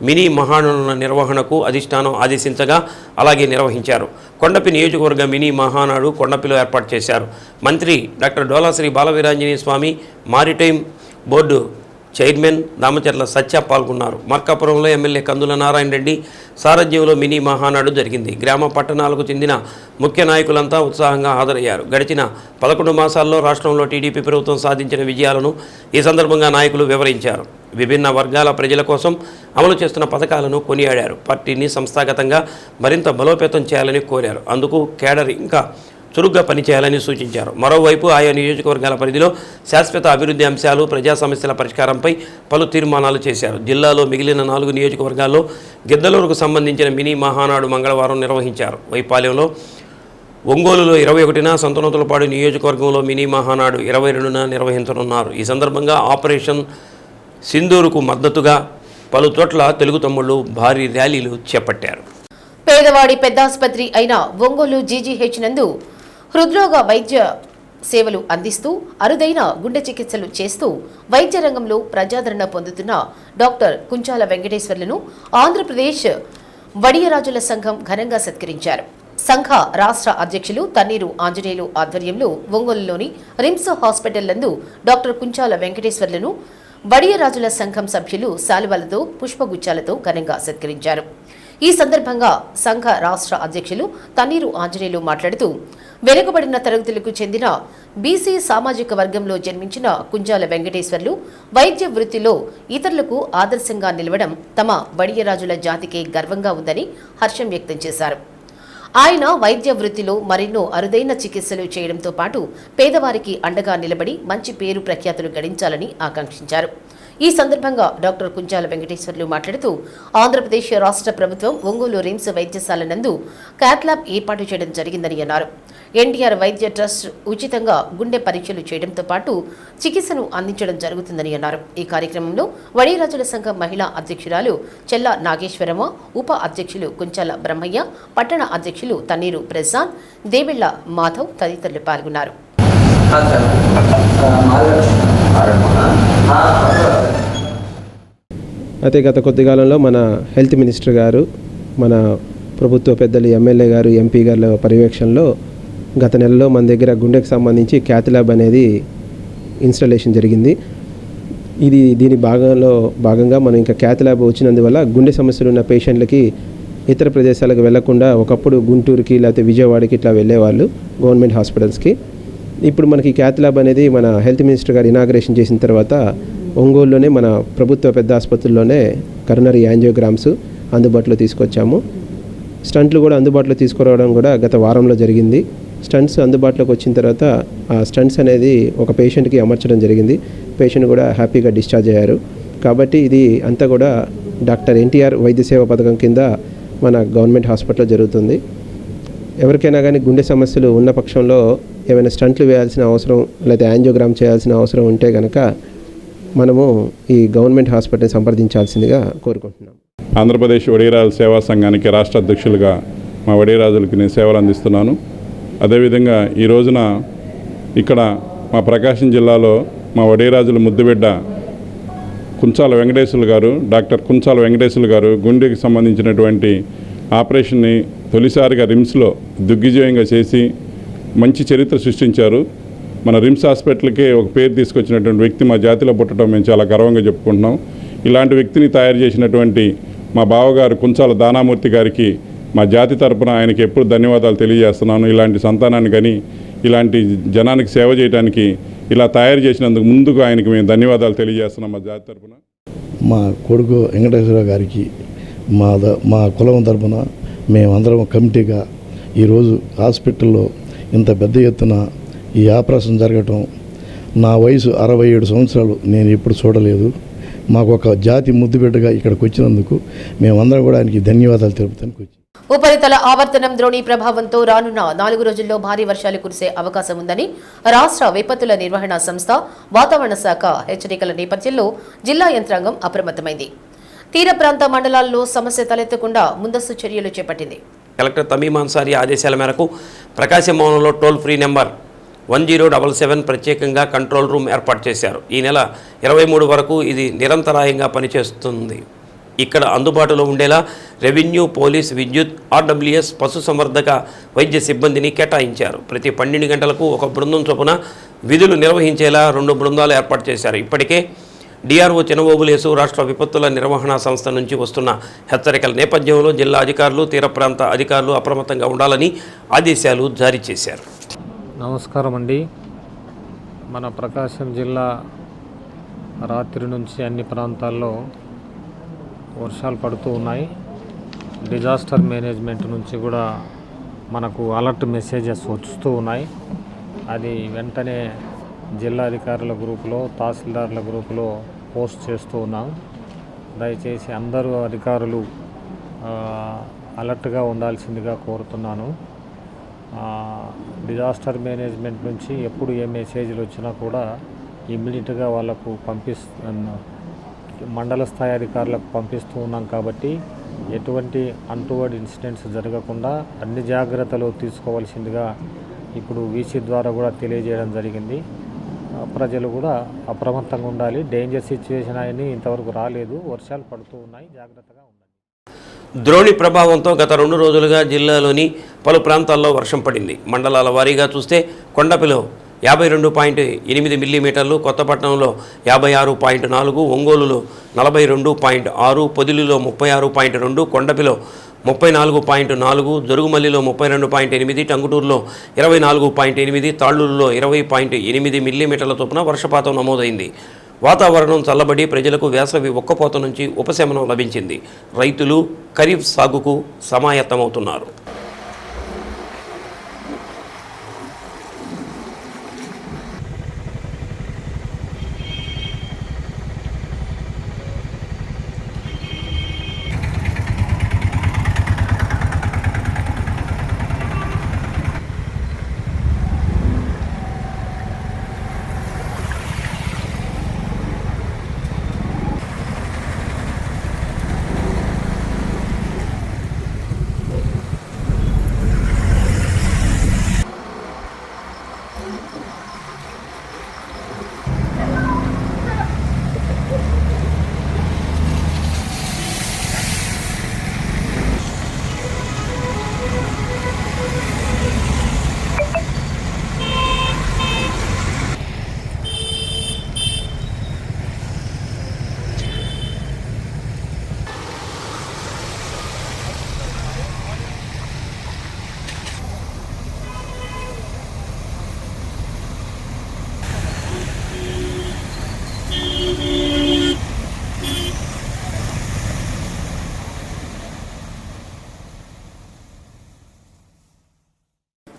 మినీ మహానాడుల నిర్వహణకు అధిష్టానం ఆదేశించగా అలాగే నిర్వహించారు. కొండపి నియోజకవర్గ మినీ మహానాడు కొండపిలో ఏర్పాటు చేశారు. మంత్రి డాక్టర్ డోలాశ్రీ బాలవీరాంజనేయ స్వామి, మారిటైమ్ బోర్డు చైర్మన్ దామచర్ల సత్య పాల్గొన్నారు. మార్కాపురంలో ఎమ్మెల్యే కందుల నారాయణ రెడ్డి సారథ్యంలో మినీ మహానాడు జరిగింది. గ్రామ, పట్టణాలకు చెందిన ముఖ్య నాయకులంతా ఉత్సాహంగా హాజరయ్యారు. గడిచిన 11 మాసాల్లో రాష్ట్రంలో టీడీపీ ప్రభుత్వం సాధించిన విజయాలను ఈ సందర్భంగా నాయకులు వివరించారు. విభిన్న వర్గాల ప్రజల కోసం అమలు చేస్తున్న పథకాలను కొనియాడారు. పార్టీని సంస్థాగతంగా మరింత బలోపేతం చేయాలని కోరారు. అందుకు కేడర్ ఇంకా చురుగ్గా పనిచేయాలని సూచించారు. మరోవైపు ఆయా నియోజకవర్గాల పరిధిలో శాశ్వత అభివృద్ధి అంశాలు, ప్రజా సమస్యల పరిష్కారంపై పలు తీర్మానాలు చేశారు. జిల్లాలో మిగిలిన 4 నియోజకవర్గాల్లో గిద్దలూరుకు సంబంధించిన మినీ మహానాడు మంగళవారం నిర్వహించారు. వైపాలెంలో, ఒంగోలులో 21న, సంతనూతలపాడు నియోజకవర్గంలో మినీ మహానాడు 22న నిర్వహించనున్నారు. ఈ సందర్భంగా ఆపరేషన్ సింధూరుకు మద్దతుగా పలు చోట్ల తెలుగు తమ్ముళ్లు భారీ ర్యాలీలు చేపట్టారు. పేదవాడి పెద్దాసుపత్రి అయిన ఒంగోలు జీజీహెచ్ నందు హృద్రోగ వైద్య సేవలు అందిస్తూ అరుదైన గుండె చికిత్సలు చేస్తూ వైద్య రంగంలో ప్రజాదరణ పొందుతున్న డాక్టర్ కుంచాల వెంకటేశ్వర్లను ఆంధ్రప్రదేశ్ వడియరాజుల సంఘం ఘనంగా సత్కరించారు. సంఘ రాష్ట్ర అధ్యక్షులు తన్నీరు ఆంజనేయులు ఆధ్వర్యంలో ఒంగోలులోని రిమ్స్ హాస్పిటల్ నందు డాక్టర్ కుంచాల వెంకటేశ్వర్లను వడియరాజుల సంఘం సభ్యులు శాలువలతో పుష్పగుచ్చాలతో ఘనంగా సత్కరించారు. ఈ సందర్భంగా సంఘ రాష్ట్ర అధ్యక్షులు తన్నీరు ఆంజనేయులు మాట్లాడుతూ వెనుకబడిన తరగతులకు చెందిన బీసీ సామాజిక వర్గంలో జన్మించిన కుంజాల వెంకటేశ్వర్లు వైద్య వృత్తిలో ఇతరులకు ఆదర్శంగా నిలవడం తమ వడియరాజుల జాతికే గర్వంగా ఉందని హర్షం వ్యక్తం చేశారు. ఆయన వైద్య వృత్తిలో మరెన్నో అరుదైన చికిత్సలు చేయడంతో పాటు పేదవారికి అండగా నిలబడి మంచి పేరు ప్రఖ్యాతులు గడించాలని ఆకాంక్షించారు. ఈ సందర్భంగా డాక్టర్ కుంచాల వెంకటేశ్వర్లు మాట్లాడుతూ ఆంధ్రప్రదేశ్ రాష్ట్ర ప్రభుత్వం ఒంగోలు రిమ్స్ వైద్యశాల నందు క్యాత్ ల్యాబ్ ఏర్పాటు చేయడం జరిగిందని అన్నారు. ఎన్టీఆర్ వైద్య ట్రస్ట్ ఉచితంగా గుండె పరీక్షలు చేయడంతో పాటు చికిత్సను అందించడం జరుగుతుందని అన్నారు. ఈ కార్యక్రమంలో వడియరాజుల సంఘం మహిళా అధ్యక్షురాలు చెల్ల నాగేశ్వరమ్మ, ఉప అధ్యక్షులు కుంచాల బ్రహ్మయ్య, పట్టణ అధ్యక్షులు తన్నీరు ప్రసాద్, దేవెళ్ల మాధవ్ తదితరులు పాల్గొన్నారు. అయితే గత కొద్ది కాలంలో మన హెల్త్ మినిస్టర్ గారు, మన ప్రభుత్వ పెద్దలు ఎమ్మెల్యే గారు, ఎంపీ గారి పర్యవేక్షణలో గత నెలలో మన దగ్గర గుండెకు సంబంధించి క్యాత్ ల్యాబ్ అనేది ఇన్స్టాలేషన్ జరిగింది. దీని భాగంగా మనం ఇంకా క్యాత్ ల్యాబ్ వచ్చినందువల్ల గుండె సమస్యలు ఉన్న పేషెంట్లకి ఇతర ప్రదేశాలకు వెళ్లకుండా ఒకప్పుడు గుంటూరుకి లేకపోతే విజయవాడకి ఇట్లా వెళ్ళేవాళ్ళు గవర్నమెంట్ హాస్పిటల్స్కి. ఇప్పుడు మనకి క్యాత్ ల్యాబ్ అనేది మన హెల్త్ మినిస్టర్ గారు ఇనాగ్రేషన్ చేసిన తర్వాత ఒంగోలులోనే మన ప్రభుత్వ పెద్ద ఆసుపత్రుల్లోనే కరోనరీ యాంజియోగ్రామ్స్ అందుబాటులో తీసుకొచ్చాము. స్టంట్లు కూడా అందుబాటులో తీసుకురావడం కూడా గత వారంలో జరిగింది. స్టంట్స్ అందుబాటులోకి వచ్చిన తర్వాత ఆ స్టంట్స్ అనేది ఒక పేషెంట్కి అమర్చడం జరిగింది. పేషెంట్ కూడా హ్యాపీగా డిశ్చార్జ్ అయ్యారు. కాబట్టి ఇది అంతా కూడా డాక్టర్ ఎన్టీఆర్ వైద్య సేవ పథకం కింద మన గవర్నమెంట్ హాస్పిటల్లో జరుగుతుంది. ఎవరికైనా కానీ గుండె సమస్యలు ఉన్న పక్షంలో ఏమైనా స్టంట్లు వేయాల్సిన అవసరం లేదా యాంజియోగ్రామ్ చేయాల్సిన అవసరం ఉంటే కనుక మనము ఈ గవర్నమెంట్ హాస్పిటల్ని సంప్రదించాల్సిందిగా కోరుకుంటున్నాం. ఆంధ్రప్రదేశ్ వడియరాజుల సేవా సంఘానికి రాష్ట్ర అధ్యక్షులుగా మా వడియరాజులకి నేను సేవలు అందిస్తున్నాను. అదేవిధంగా ఈ రోజున ఇక్కడ మా ప్రకాశం జిల్లాలో మా వడియరాజుల ముద్దుబిడ్డ కుంచాల వెంకటేశ్వర్లు గారు, డాక్టర్ కుంచాల వెంకటేశ్వర్లు గారు గుండెకి సంబంధించినటువంటి ఆపరేషన్ని తొలిసారిగా రిమ్స్లో దిగ్విజయంగా చేసి మంచి చరిత్ర సృష్టించారు. మన రిమ్స్ హాస్పిటల్కే ఒక పేరు తీసుకొచ్చినటువంటి వ్యక్తి మా జాతిలో పుట్టడం మేము చాలా గర్వంగా చెప్పుకుంటున్నాం. ఇలాంటి వ్యక్తిని తయారు చేసినటువంటి మా బావగారు కుంచాల దానామూర్తి గారికి మా జాతి తరపున ఆయనకి ఎప్పుడు ధన్యవాదాలు తెలియజేస్తున్నాను. ఇలాంటి సంతానాన్ని కానీ ఇలాంటి జనానికి సేవ చేయడానికి ఇలా తయారు చేసినందుకు ముందుకు ఆయనకి మేము ధన్యవాదాలు తెలియజేస్తున్నాం మా జాతి తరపున. మా కొడుకు వెంకటేశ్వర గారికి మా కులం తరపున మేమందరం కమిటీగా ఈరోజు హాస్పిటల్లో ఇంత పెద్ద ఎత్తున ఈ ఆపరేషన్ జరగటం, నా వయసు 67 సంవత్సరాలు, నేను ఎప్పుడు చూడలేదు. మాకు ఒక జాతి ముద్దుబిడ్డగా ఇక్కడికి వచ్చినందుకు మేమందరం కూడా ఆయనకి ధన్యవాదాలు తెలుపుతానికి వచ్చి. ఉపరితల ఆవర్తనం ద్రోణి ప్రభావంతో రానున్న 4 రోజుల్లో భారీ వర్షాలు కురిసే అవకాశం ఉందని రాష్ట్ర విపత్తుల నిర్వహణ సంస్థ వాతావరణ శాఖ హెచ్చరికల నేపథ్యంలో జిల్లా యంత్రాంగం అప్రమత్తమైంది. తీర ప్రాంత మండలాల్లో సమస్య తలెత్తకుండా ముందస్తు చర్యలు చేపట్టింది. కలెక్టర్ తమీం అన్సారీ ఆదేశాల మేరకు ప్రకాశం భవనంలో టోల్ ఫ్రీ నెంబర్ 1077 ప్రత్యేకంగా కంట్రోల్ రూమ్ ఏర్పాటు చేశారు. ఈ నెల 23 వరకు ఇది నిరంతరాయంగా పనిచేస్తుంది. ఇక్కడ అందుబాటులో ఉండేలా రెవెన్యూ, పోలీస్, విద్యుత్, ఆర్డబ్ల్యూఎస్, పశుసంవర్ధక వైద్య సిబ్బందిని కేటాయించారు. ప్రతి 12 గంటలకు ఒక బృందం చొప్పున విధులు నిర్వహించేలా 2 బృందాలు ఏర్పాటు చేశారు. ఇప్పటికే డిఆర్ఓ చినబోబులేసు రాష్ట్ర విపత్తుల నిర్వహణ సంస్థ నుంచి వస్తున్న హెచ్చరికల నేపథ్యంలో జిల్లా అధికారులు, తీర ప్రాంత అధికారులు అప్రమత్తంగా ఉండాలని ఆదేశాలు జారీ చేశారు. నమస్కారం అండి. మన ప్రకాశం జిల్లా రాత్రి నుంచి అన్ని ప్రాంతాల్లో వర్షాలు పడుతూ ఉన్నాయి. డిజాస్టర్ మేనేజ్మెంట్ నుంచి కూడా మనకు అలర్ట్ మెసేజెస్ వస్తూ ఉన్నాయి. అది వెంటనే జిల్లా అధికారుల గ్రూపులో, తహసీల్దార్ల గ్రూపులో పోస్ట్ చేస్తూ ఉన్నాం. దయచేసి అందరూ అధికారులు అలర్ట్గా ఉండాల్సిందిగా కోరుతున్నాను. డిజాస్టర్ మేనేజ్మెంట్ నుంచి ఎప్పుడు ఏ మెసేజ్లు వచ్చినా కూడా ఇమ్మీడియట్గా వాళ్ళకు మండల స్థాయి అధికారులకు పంపిస్తూ ఉన్నాం. కాబట్టి ఎటువంటి అన్టువర్డ్ ఇన్సిడెంట్స్ జరగకుండా అన్ని జాగ్రత్తలు తీసుకోవాల్సిందిగా ఇప్పుడు వీసీ ద్వారా కూడా తెలియజేయడం జరిగింది. ప్రజలు కూడా అప్రమత్తంగా ఉండాలి. డేంజర్ సిచ్యువేషన్ అని ఇంతవరకు రాలేదు. వర్షాలు పడుతూ ఉన్నాయి, జాగ్రత్తగా ఉండాలి. ద్రోణి ప్రభావంతో గత 2 రోజులుగా జిల్లాలోని పలు ప్రాంతాల్లో వర్షం పడింది. మండలాల వారీగా చూస్తే కొండపిలో 52.8 మిల్లీమీటర్లు, కొత్తపట్నంలో 56.4, ఒంగోలులో 42.6, పొదిలిలో 36.2, కొండపిలో 34.4, జరుగుమల్లిలో 32.8, టంగుటూరులో 24.8, తాళ్ళూరులో 20.8 మిల్లీమీటర్ల చొప్పున వర్షపాతం నమోదైంది. వాతావరణం చల్లబడి ప్రజలకు వేసవి ఉక్కపోత నుంచి ఉపశమనం లభించింది. రైతులు ఖరీఫ్ సాగుకు సమాయత్తమవుతున్నారు.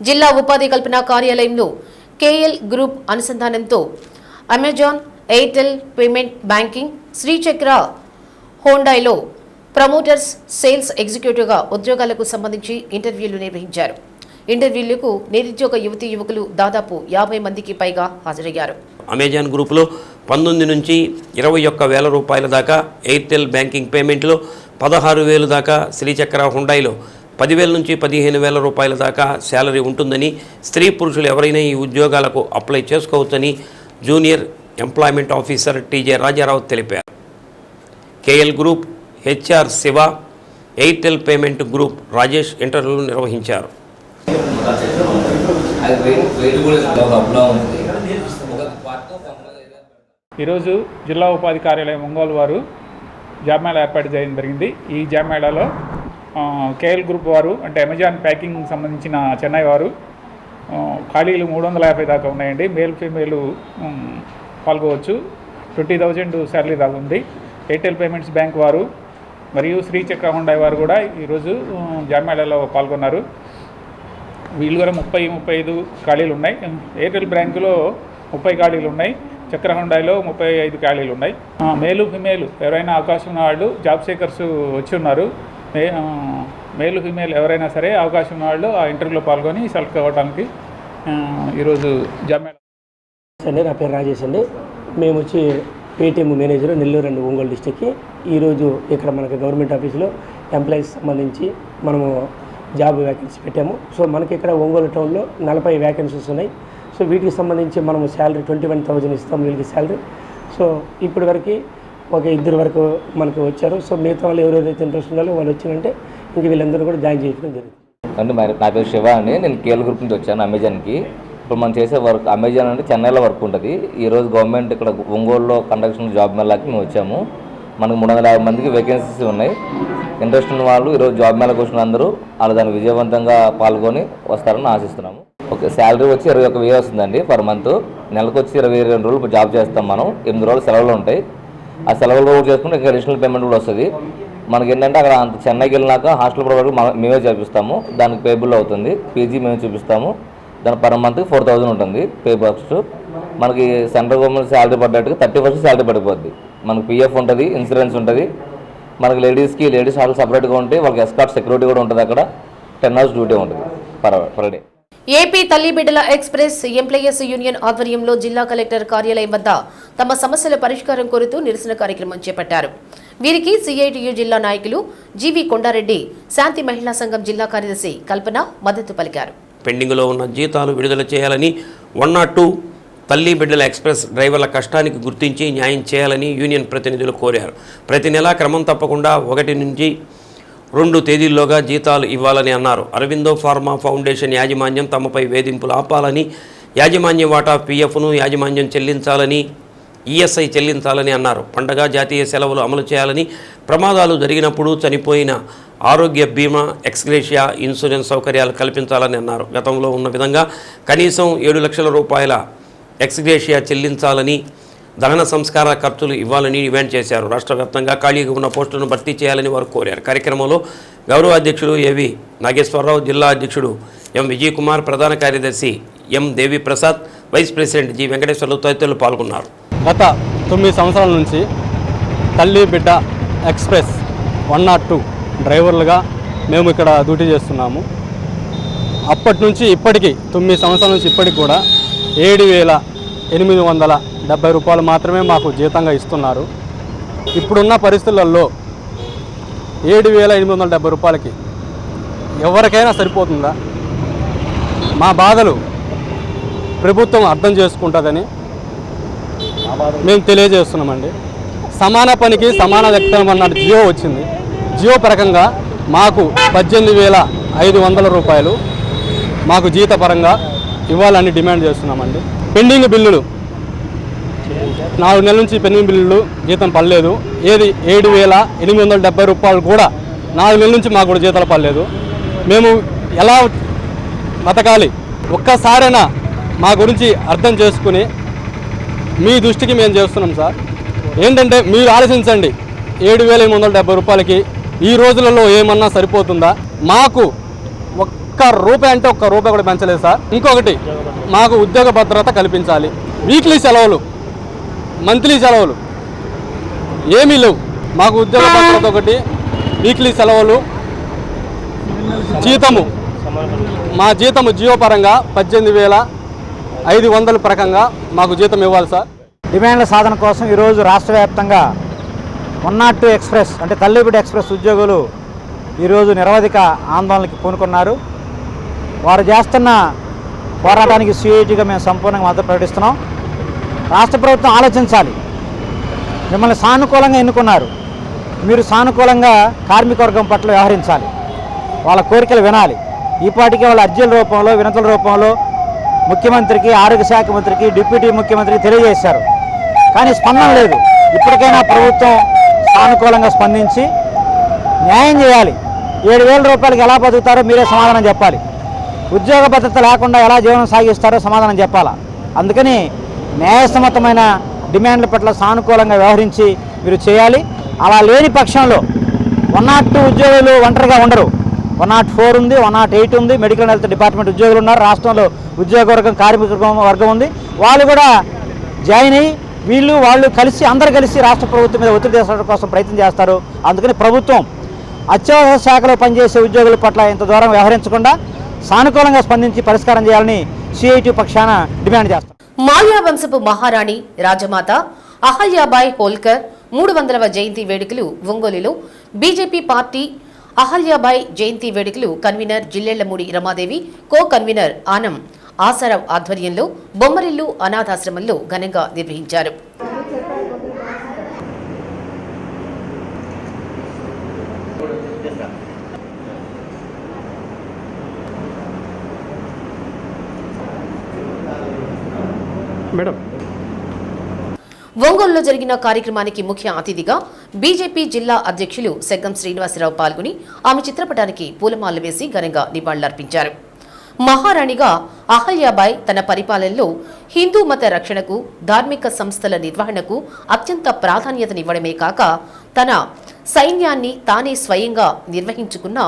జిల్లా ఉపాధి కల్పన కార్యాలయంలో కేఎల్ గ్రూప్ అనుసంధానంతో Amazon, Airtel payment banking, Srichakra హోండాలో ప్రమోటర్స్ సేల్స్ ఎగ్జిక్యూటివ్గా ఉద్యోగాలకు సంబంధించి ఇంటర్వ్యూలు నిర్వహించారు. ఇంటర్వ్యూలకు నిరుద్యోగ యువతీ యువకులు దాదాపు 50 మందికి పైగా హాజరయ్యారు. అమెజాన్ గ్రూపులో 19 నుంచి 21,000 రూపాయల దాకా, ఎయిర్టెల్ బ్యాంకింగ్ పేమెంట్లో 16,000 దాకా, శ్రీచక్ర హుండాయిలో 10,000 నుంచి 15,000 రూపాయల దాకా శాలరీ ఉంటుందని, స్త్రీ పురుషులు ఎవరైనా ఈ ఉద్యోగాలకు అప్లై చేసుకోవచ్చని junior employment officer TJ Rajarao తెలిపారు. KL group HR Siva, Airtel payment group Rajesh ఇంటర్వ్యూలు నిర్వహించారు. ఈరోజు జిల్లా ఉపాధి కార్యాలయం ఒంగోలు వారు జాబ్ మేళా ఏర్పాటు చేయడం జరిగింది. ఈ జాబ్ మేళాలో కేఎల్ గ్రూప్ వారు అంటే అమెజాన్ ప్యాకింగ్ సంబంధించిన చెన్నై వారు ఖాళీలు 350 దాకా ఉన్నాయండి. Male female పాల్గొవచ్చు. 20,000 శాలరీ దాకా ఉంది. ఎయిర్టెల్ పేమెంట్స్ బ్యాంక్ వారు మరియు శ్రీచక్ర హుండాయ్ వారు కూడా ఈరోజు జాబ్ మేళాలో పాల్గొన్నారు. వీళ్ళు కూడా 30-35 ఖాళీలు ఉన్నాయి. ఎయిర్టెల్ బ్యాంకులో 30 ఖాళీలు ఉన్నాయి. చక్ర హుండాయిలో 35 ఖాళీలు ఉన్నాయి. మేలు ఫిమేల్ ఎవరైనా అవకాశం ఉన్న వాళ్ళు జాబ్ సీకర్స్ వచ్చి ఉన్నారు. మేలు ఫిమేల్ ఎవరైనా సరే అవకాశం ఉన్న వాళ్ళు ఆ ఇంటర్వ్యూలో పాల్గొని సెలెక్ట్ అవ్వడానికి ఈరోజు జాబ్ మేళా. అండి, నా పేరు రాజేష్ అండి. మేము వచ్చి పేటీఎం మేనేజర్ నెల్లూరు అండి, ఒంగోలు డిస్టిక్కి. ఈరోజు ఇక్కడ మనకి గవర్నమెంట్ ఆఫీస్లో ఎంప్లాయీస్ సంబంధించి మనము జాబ్ వ్యాకెన్సీ పెట్టాము. సో మనకి ఇక్కడ ఒంగోలు టౌన్లో 40 వ్యాకెన్సీస్ ఉన్నాయి. సో వీటికి సంబంధించి మనము శాలరీ 21,000 ఇస్తాం వీళ్ళకి శాలరీ. సో ఇప్పటి వరకు ఒక 2 వరకు మనకు వచ్చారు. సో మిగతా వాళ్ళు ఎవరైతే ఇంట్రెస్ట్ ఉన్నారో వాళ్ళు వచ్చినంటే ఇంక వీళ్ళందరూ కూడా జాయిన్ చేయడం జరిగింది. అంటే నా పేరు శివ అండి. నేను కేఎల్ గ్రూప్ నుంచి వచ్చాను అమెజాన్కి. ఇప్పుడు మనం చేసే వర్క్ అమెజాన్ అంటే చెన్నైలో వర్క్ ఉంటుంది. ఈరోజు గవర్నమెంట్ ఇక్కడ ఒంగోలులో కండక్షన్ జాబ్ మేళాకి మేము వచ్చాము. మనకు 350 మందికి వేకెన్సీస్ ఉన్నాయి. ఇంట్రెస్ట్ ఉన్న వాళ్ళు ఈరోజు జాబ్ మేళకు వచ్చిన అందరూ వాళ్ళు దాన్ని విజయవంతంగా పాల్గొని వస్తారని ఆశిస్తున్నాము. ఓకే, శాలరీ వచ్చి 21,000 వస్తుందండి పర్ మంత్. నెలకు వచ్చి 22 రోజులు జాబ్ చేస్తాం మనం. 8 రోజులు సెలవులు ఉంటాయి. ఆ సెలవులు కూడా చేసుకుంటే ఇంకా అడిషనల్ పేమెంట్ కూడా వస్తుంది. మనకి ఏంటంటే అక్కడ అంత చెన్నైకి వెళ్ళినాక హాస్టల్ ప్రొవైడర్ మేమే చూపిస్తాము. దానికి పేబుల్ అవుతుంది. పీజీ మేమే చూపిస్తాము. దాని పర్ మంత్కి 4,000 ఉంటుంది పే బాక్స్. మనకి సెంట్రల్ గవర్నమెంట్ శాలరీ పడ్డట్టుగా 30% శాలరీ పడిపోద్ది. మనకి పిఎఫ్ ఉంటుంది, ఇన్సూరెన్స్ ఉంటుంది. మనకి లేడీస్ హాస్టల్ సపరేట్గా ఉంటాయి. వాళ్ళకి ఎస్కార్ట్ సెక్యూరిటీ కూడా ఉంటుంది. అక్కడ 10 hours డ్యూటీ ఉంటుంది పర్ డే. ఏపీ తల్లి బిడ్డల ఎక్స్ప్రెస్ ఎంప్లాయీస్ యూనియన్ ఆధ్వర్యంలో జిల్లా కలెక్టర్ కార్యాలయం వద్ద తమ సమస్యల పరిష్కారం కోరుతూ నిరసన కార్యక్రమం చేపట్టారు. వీరికి సిఐటియు జిల్లా నాయకులు జీవి కొండారెడ్డి, శాంతి మహిళా సంఘం జిల్లా కార్యదర్శి కల్పన మద్దతు పలికారు. పెండింగ్లో ఉన్న జీతాలు విడుదల చేయాలని 102 తల్లి బిడ్డల ఎక్స్ప్రెస్ డ్రైవర్ల కష్టానికి గుర్తించి న్యాయం చేయాలని యూనియన్ ప్రతినిధులు కోరారు. ప్రతి నెలా క్రమం తప్పకుండా 1 నుంచి 2 తేదీల్లోగా జీతాలు ఇవ్వాలని అన్నారు. అరవిందో ఫార్మా ఫౌండేషన్ యాజమాన్యం తమపై వేధింపులు ఆపాలని, యాజమాన్య వాటా పీఎఫ్ను యాజమాన్యం చెల్లించాలని, ఈఎస్ఐ చెల్లించాలని అన్నారు. పండగ జాతీయ సెలవులు అమలు చేయాలని, ప్రమాదాలు జరిగినప్పుడు చనిపోయిన ఆరోగ్య బీమా, ఎక్స్గ్రేషియా, ఇన్సూరెన్స్ సౌకర్యాలు కల్పించాలని అన్నారు. గతంలో ఉన్న విధంగా కనీసం 7 లక్షల రూపాయల ఎక్స్గ్రేషియా చెల్లించాలని, దహన సంస్కార ఖర్చులు ఇవ్వాలని డిమాండ్ చేశారు. రాష్ట్ర వ్యాప్తంగా ఖాళీగా ఉన్న పోస్టులను భర్తీ చేయాలని వారు కోరారు. కార్యక్రమంలో గౌరవ అధ్యక్షుడు ఏవి నాగేశ్వరరావు, జిల్లా అధ్యక్షుడు ఎం విజయ్ కుమార్, ప్రధాన కార్యదర్శి M Devi Prasad, vice president G Venkateswarlu తదితరులు పాల్గొన్నారు. గత 9 సంవత్సరాల నుంచి తల్లి బిడ్డ ఎక్స్ప్రెస్ 102 డ్రైవర్లుగా మేము ఇక్కడ డ్యూటీ చేస్తున్నాము. అప్పటి నుంచి ఇప్పటికి 9 సంవత్సరాల నుంచి ఇప్పటికి కూడా 7,870 రూపాయలు మాత్రమే మాకు జీతంగా ఇస్తున్నారు. ఇప్పుడున్న పరిస్థితులలో 7,870 రూపాయలకి ఎవరికైనా సరిపోతుందా? మా బాధలు ప్రభుత్వం అర్థం చేసుకుంటుందని మేము తెలియజేస్తున్నామండి. సమాన పనికి సమాన వ్యక్తం అన్నట్టు జియో వచ్చింది. జియో పరంగా మాకు 18,500 రూపాయలు మాకు జీతపరంగా ఇవ్వాలని డిమాండ్ చేస్తున్నామండి. పెండింగ్ బిల్లులు 4 నెలల నుంచి పెండింగ్ బిల్లులు జీతం పడలేదు. 7,870 రూపాయలు కూడా 4 నెలల నుంచి మాకు కూడా జీతాలు పడలేదు. మేము ఎలా బతకాలి? ఒక్కసారైనా మా గురించి అర్థం చేసుకుని మీ దృష్టికి మేము చేస్తున్నాం సార్. ఏంటంటే మీరు ఆలోచించండి, 7,870 రూపాయలకి ఈ రోజులలో ఏమన్నా సరిపోతుందా? మాకు ఒక్క రూపాయి అంటే ఒక్క రూపాయి కూడా పెంచలేదు సార్. ఇంకొకటి, మాకు ఉద్యోగ భద్రత కల్పించాలి. వీక్లీ సెలవులు, మంత్లీ సెలవులు ఏమీ లేవు. మాకు ఉద్యోగ భద్రత ఒకటి, వీక్లీ సెలవులు, జీతము, మా జీతము జియో పరంగా 18,500 ప్రకంగా మాకు జీతం ఇవ్వాలి సార్. డిమాండ్ల సాధన కోసం ఈరోజు రాష్ట్ర వ్యాప్తంగా 102 ఎక్స్ప్రెస్ అంటే తల్లిబిడ్డ ఎక్స్ప్రెస్ ఉద్యోగులు ఈరోజు నిరవధిక ఆందోళనకి పూనుకున్నారు. వారు చేస్తున్న పోరాటానికి సిఐటిగా మేము సంపూర్ణంగా మద్దతు ప్రకటిస్తున్నాం. రాష్ట్ర ప్రభుత్వం ఆలోచించాలి. మిమ్మల్ని సానుకూలంగా ఎన్నుకున్నారు, మీరు సానుకూలంగా కార్మిక వర్గం పట్ల వ్యవహరించాలి. వాళ్ళ కోరికలు వినాలి. ఈపాటికే వాళ్ళ అర్జీల రూపంలో, వినతుల రూపంలో ముఖ్యమంత్రికి, ఆరోగ్య శాఖ మంత్రికి, డిప్యూటీ ముఖ్యమంత్రికి తెలియజేశారు. కానీ స్పందన లేదు. ఇప్పటికైనా ప్రభుత్వం సానుకూలంగా స్పందించి న్యాయం చేయాలి. 7,000 రూపాయలకి ఎలా బతుకుతారో మీరే సమాధానం చెప్పాలి. ఉద్యోగ భద్రత లేకుండా ఎలా జీవనం సాగిస్తారో సమాధానం చెప్పాలా. అందుకని న్యాయసమ్మతమైన డిమాండ్ల పట్ల సానుకూలంగా వ్యవహరించి మీరు చేయాలి. అలా లేని పక్షంలో 102 ఉద్యోగులు ఒంటరిగా ఉండరు. 104 ఉంది, 108 ఉంది, మెడికల్ హెల్త్ డిపార్ట్మెంట్ ఉద్యోగులు ఉన్నారు. రాష్ట్రంలో ఉద్యోగ వర్గం, కార్మిక వర్గం ఉంది. వాళ్ళు కూడా జాయిన్ అయ్యి వాళ్ళు కలిసి అందరూ కలిసి రాష్ట్ర ప్రభుత్వం మీద ఒత్తిడి తెచ్చడం కోసం ప్రయత్నం చేస్తారు. అందుకని ప్రభుత్వం అత్యవసర శాఖలో పనిచేసే ఉద్యోగుల పట్ల ఇంత దూరం వ్యవహరించకుండా సానుకూలంగా స్పందించి పరిష్కారం చేయాలని సిఐటి పక్షాన డిమాండ్ చేస్తారు. మాల్యా వంశపు మహారాణి రాజమాత అహల్యాబాయ్ హోల్కర్ 300వ జయంతి వేడుకలు ఒంగోలులో బీజేపీ పార్టీ అహల్యాబాయ్ జయంతి వేడుకలు convener Jillellamudi Ramadevi, co convener Anam Asarao ఆధ్వర్యంలో బొమ్మరిల్లు అనాథాశ్రమంలో ఘనంగా నిర్వహించారు. ఒంగోలులో జరిగిన కార్యక్రమానికి ముఖ్య అతిథిగా బీజేపీ జిల్లా అధ్యక్షులు సెగ్గం శ్రీనివాసరావు పాల్గొని ఆమె చిత్రపటానికి పూలమాలలు వేసి ఘనంగా నివాళులర్పించారు. మహారాణిగా అహల్యాబాయ్ తన పరిపాలనలో హిందూ మత రక్షణకు, ధార్మిక సంస్థల నిర్వహణకు అత్యంత ప్రాధాన్యతనివ్వడమే కాక తన సైన్యాన్ని తానే స్వయంగా నిర్వహించుకున్న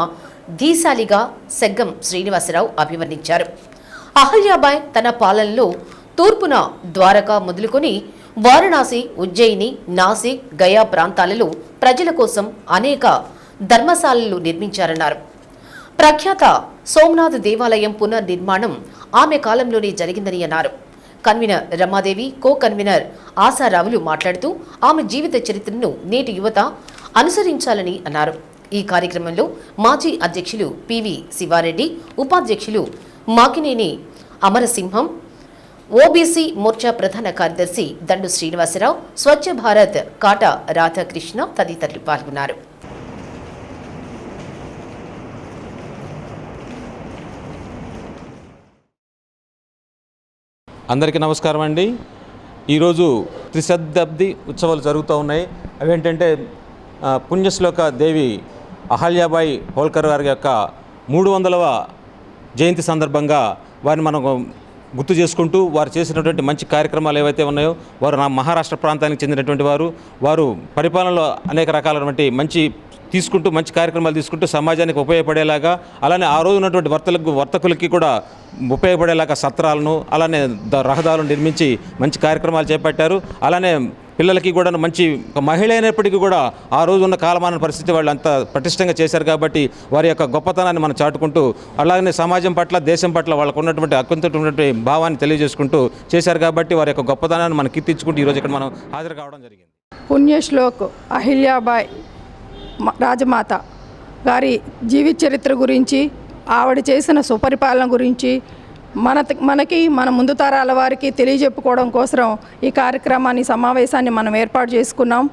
ధీశాలిగా సెగ్గం శ్రీనివాసరావు అభివర్ణించారు. అహల్యాబాయ్ తన పాలనలో తూర్పున ద్వారకా మొదలుకొని వారణాసి, ఉజ్జయిని, నాసిక్, గయా ప్రాంతాలలో ప్రజల కోసం అనేక ధర్మశాలలు నిర్మించారన్నారు. ప్రఖ్యాత సోమనాథ్ దేవాలయం పునర్నిర్మాణం ఆమె కాలంలోనే జరిగిందని అన్నారు. కన్వీనర్ రమాదేవి, కో కన్వీనర్ ఆశారావులు మాట్లాడుతూ ఆమె జీవిత చరిత్రను నేటి యువత అనుసరించాలని అన్నారు. ఈ కార్యక్రమంలో మాజీ అధ్యక్షులు పివి శివారెడ్డి, ఉపాధ్యక్షులు మాకినేని అమరసింహం, ఓబీసీ మోర్చా ప్రధాన కార్యదర్శి దండు శ్రీనివాసరావు, స్వచ్ఛ భారత్ కాటా రాధాకృష్ణ తదితరులు పాల్గొన్నారు. అందరికీ నమస్కారం అండి. ఈరోజు త్రిశతాబ్ది ఉత్సవాలు జరుగుతూ ఉన్నాయి. అవేంటంటే పుణ్యశ్లోక దేవి అహల్యాబాయి హోల్కర్ గారి యొక్క 300వ జయంతి సందర్భంగా వారిని మనం గుర్తు చేసుకుంటూ వారు చేసినటువంటి మంచి కార్యక్రమాలు ఏవైతే ఉన్నాయో, వారు మహారాష్ట్ర ప్రాంతానికి చెందినటువంటి వారు పరిపాలనలో అనేక రకాలైనటువంటి మంచి కార్యక్రమాలు తీసుకుంటూ సమాజానికి ఉపయోగపడేలాగా, అలానే ఆ రోజు ఉన్నటువంటి వర్తకులకి కూడా ఉపయోగపడేలాగా సత్రాలను అలానే రహదారులను నిర్మించి మంచి కార్యక్రమాలు చేపట్టారు. అలానే పిల్లలకి కూడా మంచి మహిళ అయినప్పటికీ కూడా ఆ రోజు ఉన్న కాలమాన పరిస్థితి వాళ్ళు అంత పటిష్టంగా చేశారు కాబట్టి వారి యొక్క గొప్పతనాన్ని మనం చాటుకుంటూ, అలాగే సమాజం పట్ల దేశం పట్ల వాళ్ళకు ఉన్నటువంటి అత్యంతటువంటి భావాన్ని తెలియజేసుకుంటూ చేశారు కాబట్టి వారి యొక్క గొప్పతనాన్ని మనం కీర్తించుకుంటూ ఈరోజు ఇక్కడ మనం హాజరు కావడం జరిగింది. పుణ్యశ్లోక్ అహిల్యాబాయ్ రాజమాత గారి జీవిత చరిత్ర గురించి, ఆవిడ చేసిన సుపరిపాలన గురించి మన ముందు తరాల వారికి తెలియజెప్పుకోవడం కోసం ఈ కార్యక్రమాన్ని సమావేశాన్ని మనం ఏర్పాటు చేసుకున్నాం.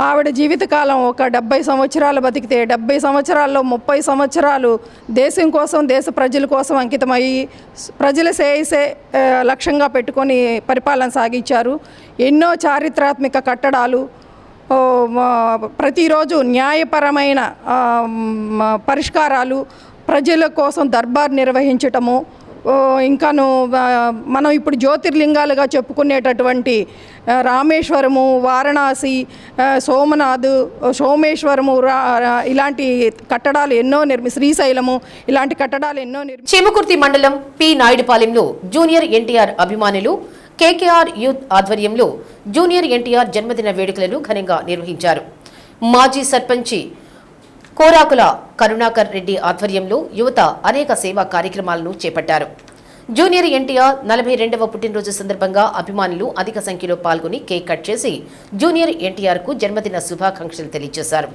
ఆవిడ జీవితకాలం ఒక 70 సంవత్సరాలు బతికితే 70 సంవత్సరాల్లో 30 సంవత్సరాలు దేశం కోసం, దేశ ప్రజల కోసం అంకితమయ్యి ప్రజల శ్రేయసే లక్ష్యంగా పెట్టుకొని పరిపాలన సాగించారు. ఎన్నో చారిత్రాత్మక కట్టడాలు, ప్రతిరోజు న్యాయపరమైన పరిష్కారాలు, ప్రజల కోసం దర్బార్ నిర్వహించటము, ఇంకాను మనం ఇప్పుడు జ్యోతిర్లింగాలుగా చెప్పుకునేటటువంటి రామేశ్వరము, వారణాసి, సోమనాథ్, సోమేశ్వరము, ఇలాంటి కట్టడాలు ఎన్నో శ్రీశైలము, ఇలాంటి కట్టడాలు ఎన్నో చీమకుర్తి మండలం పి నాయుడుపాలెంలో జూనియర్ ఎన్టీఆర్ అభిమానులు కేకేఆర్ యూత్ ఆధ్వర్యంలో జూనియర్ ఎన్టీఆర్ జన్మదిన వేడుకలను ఘనంగా నిర్వహించారు. మాజీ సర్పంచి కోరాకుల కరుణాకర్ రెడ్డి ఆధ్వర్యంలో యువత అనేక సేవా కార్యక్రమాలను చేపట్టారు. జూనియర్ ఎన్టీఆర్ 42వ పుట్టినరోజు సందర్భంగా అభిమానులు అధిక సంఖ్యలో పాల్గొని కేక్ కట్ చేసి జూనియర్ ఎన్టీఆర్ కు జన్మదిన శుభాకాంక్షలు తెలియజేశారు.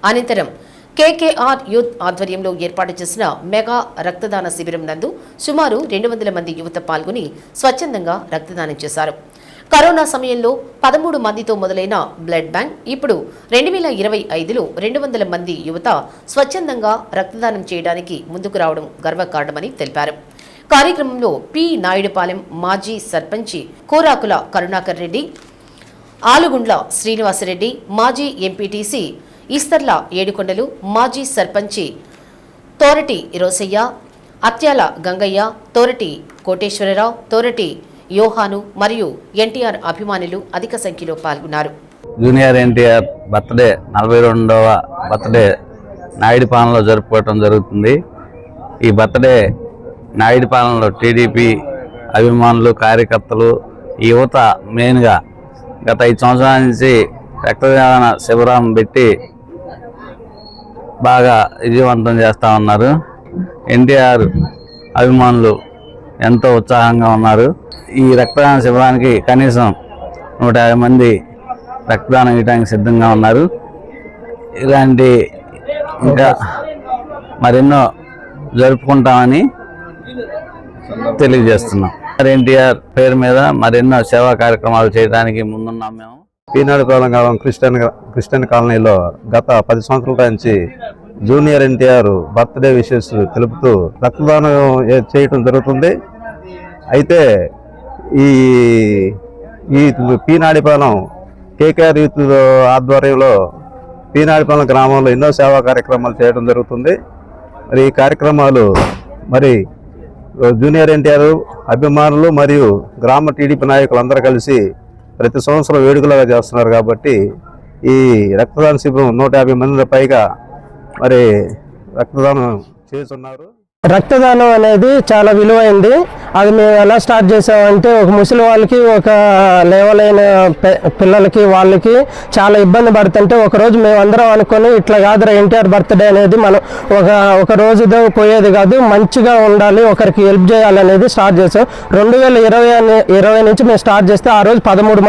అనంతరం కేకేఆర్ యూత్ ఆధ్వర్యంలో ఏర్పాటు చేసిన మెగా రక్తదాన శిబిరం నందు సుమారు 200 మంది యువత పాల్గొని స్వచ్ఛందంగా రక్తదానం చేశారు. కరోనా సమయంలో 13 మందితో మొదలైన బ్లడ్ బ్యాంక్ ఇప్పుడు 2025లో 200 మంది యువత స్వచ్ఛందంగా రక్తదానం చేయడానికి ముందుకు రావడం గర్వకారణమని తెలిపారు. కార్యక్రమంలో పి నాయుడుపాలెం మాజీ సర్పంచి కోరాకుల కరుణాకర్ రెడ్డి, ఆలుగుండ్ల శ్రీనివాసరెడ్డి, మాజీ ఎంపీటీసీ ఈస్తర్ల ఏడుకొండలు, మాజీ సర్పంచి తోరటి రోసయ్య, అత్యాల గంగయ్య, తోరటి కోటేశ్వరరావు, తోరటి యోహాను మరియు ఎన్టీఆర్ అభిమానులు అధిక సంఖ్యలో పాల్గొన్నారు. జూనియర్ ఎన్టీఆర్ బర్త్డే 42వ బర్త్డే నాయుడుపాలెంలో జరుపుకోవడం జరుగుతుంది. ఈ బర్త్డే నాయుడుపాలెంలో టీడీపీ అభిమానులు, కార్యకర్తలు, యువత మెయిన్గా గత 5 సంవత్సరాల నుంచి రక్తదాన శిబిరం పెట్టి బాగా విజయవంతం చేస్తూ ఉన్నారు. ఎన్టీఆర్ అభిమానులు ఎంతో ఉత్సాహంగా ఉన్నారు. ఈ రక్తదాన శిబిరానికి కనీసం 150 మంది రక్తదానం ఇవ్వడానికి సిద్ధంగా ఉన్నారు. ఇలాంటి ఇంకా మరెన్నో జరుపుకుంటామని తెలియజేస్తున్నాం. ఎన్టీఆర్ పేరు మీద మరెన్నో సేవా కార్యక్రమాలు చేయడానికి ముందున్నాం. మేము పీనాడుపాలెం క్రిస్టియన్ కాలనీలో గత 10 సంవత్సరాల నుంచి జూనియర్ ఎన్టీఆర్ బర్త్డే విషెస్ తెలుపుతూ రక్తదానం చేయటం జరుగుతుంది. అయితే ఈ పీనాడిపాలెం కేకేఆర్ యూత్ ఆధ్వర్యంలో పీనాడిపాలెం గ్రామంలో ఎన్నో సేవా కార్యక్రమాలు చేయడం జరుగుతుంది. మరి ఈ కార్యక్రమాలు మరి జూనియర్ ఎన్టీఆర్ అభిమానులు మరియు గ్రామ టీడీపీ నాయకులు అందరూ కలిసి ప్రతి సంవత్సరం వేడుకలుగా చేస్తున్నారు. కాబట్టి ఈ రక్తదాన శిబిరం 150 మంది పైగా మరి రక్తదానం చేస్తున్నారు. రక్తదానం అనేది చాలా విలువైంది. అది మేము ఎలా స్టార్ట్ చేసామంటే ఒక ముసలి వాళ్ళకి ఒక లేవలైన పిల్లలకి వాళ్ళకి చాలా ఇబ్బంది పడుతుంటే ఒకరోజు మేము అందరం అనుకొని ఇట్లా కాదురా ఎన్టీఆర్ బర్త్డే అనేది మనం ఒక రోజుతో పోయేది కాదు, మంచిగా ఉండాలి, ఒకరికి హెల్ప్ చేయాలనేది స్టార్ట్ చేసాం. 2020 నుంచి మేము స్టార్ట్ చేస్తే ఆ రోజు 15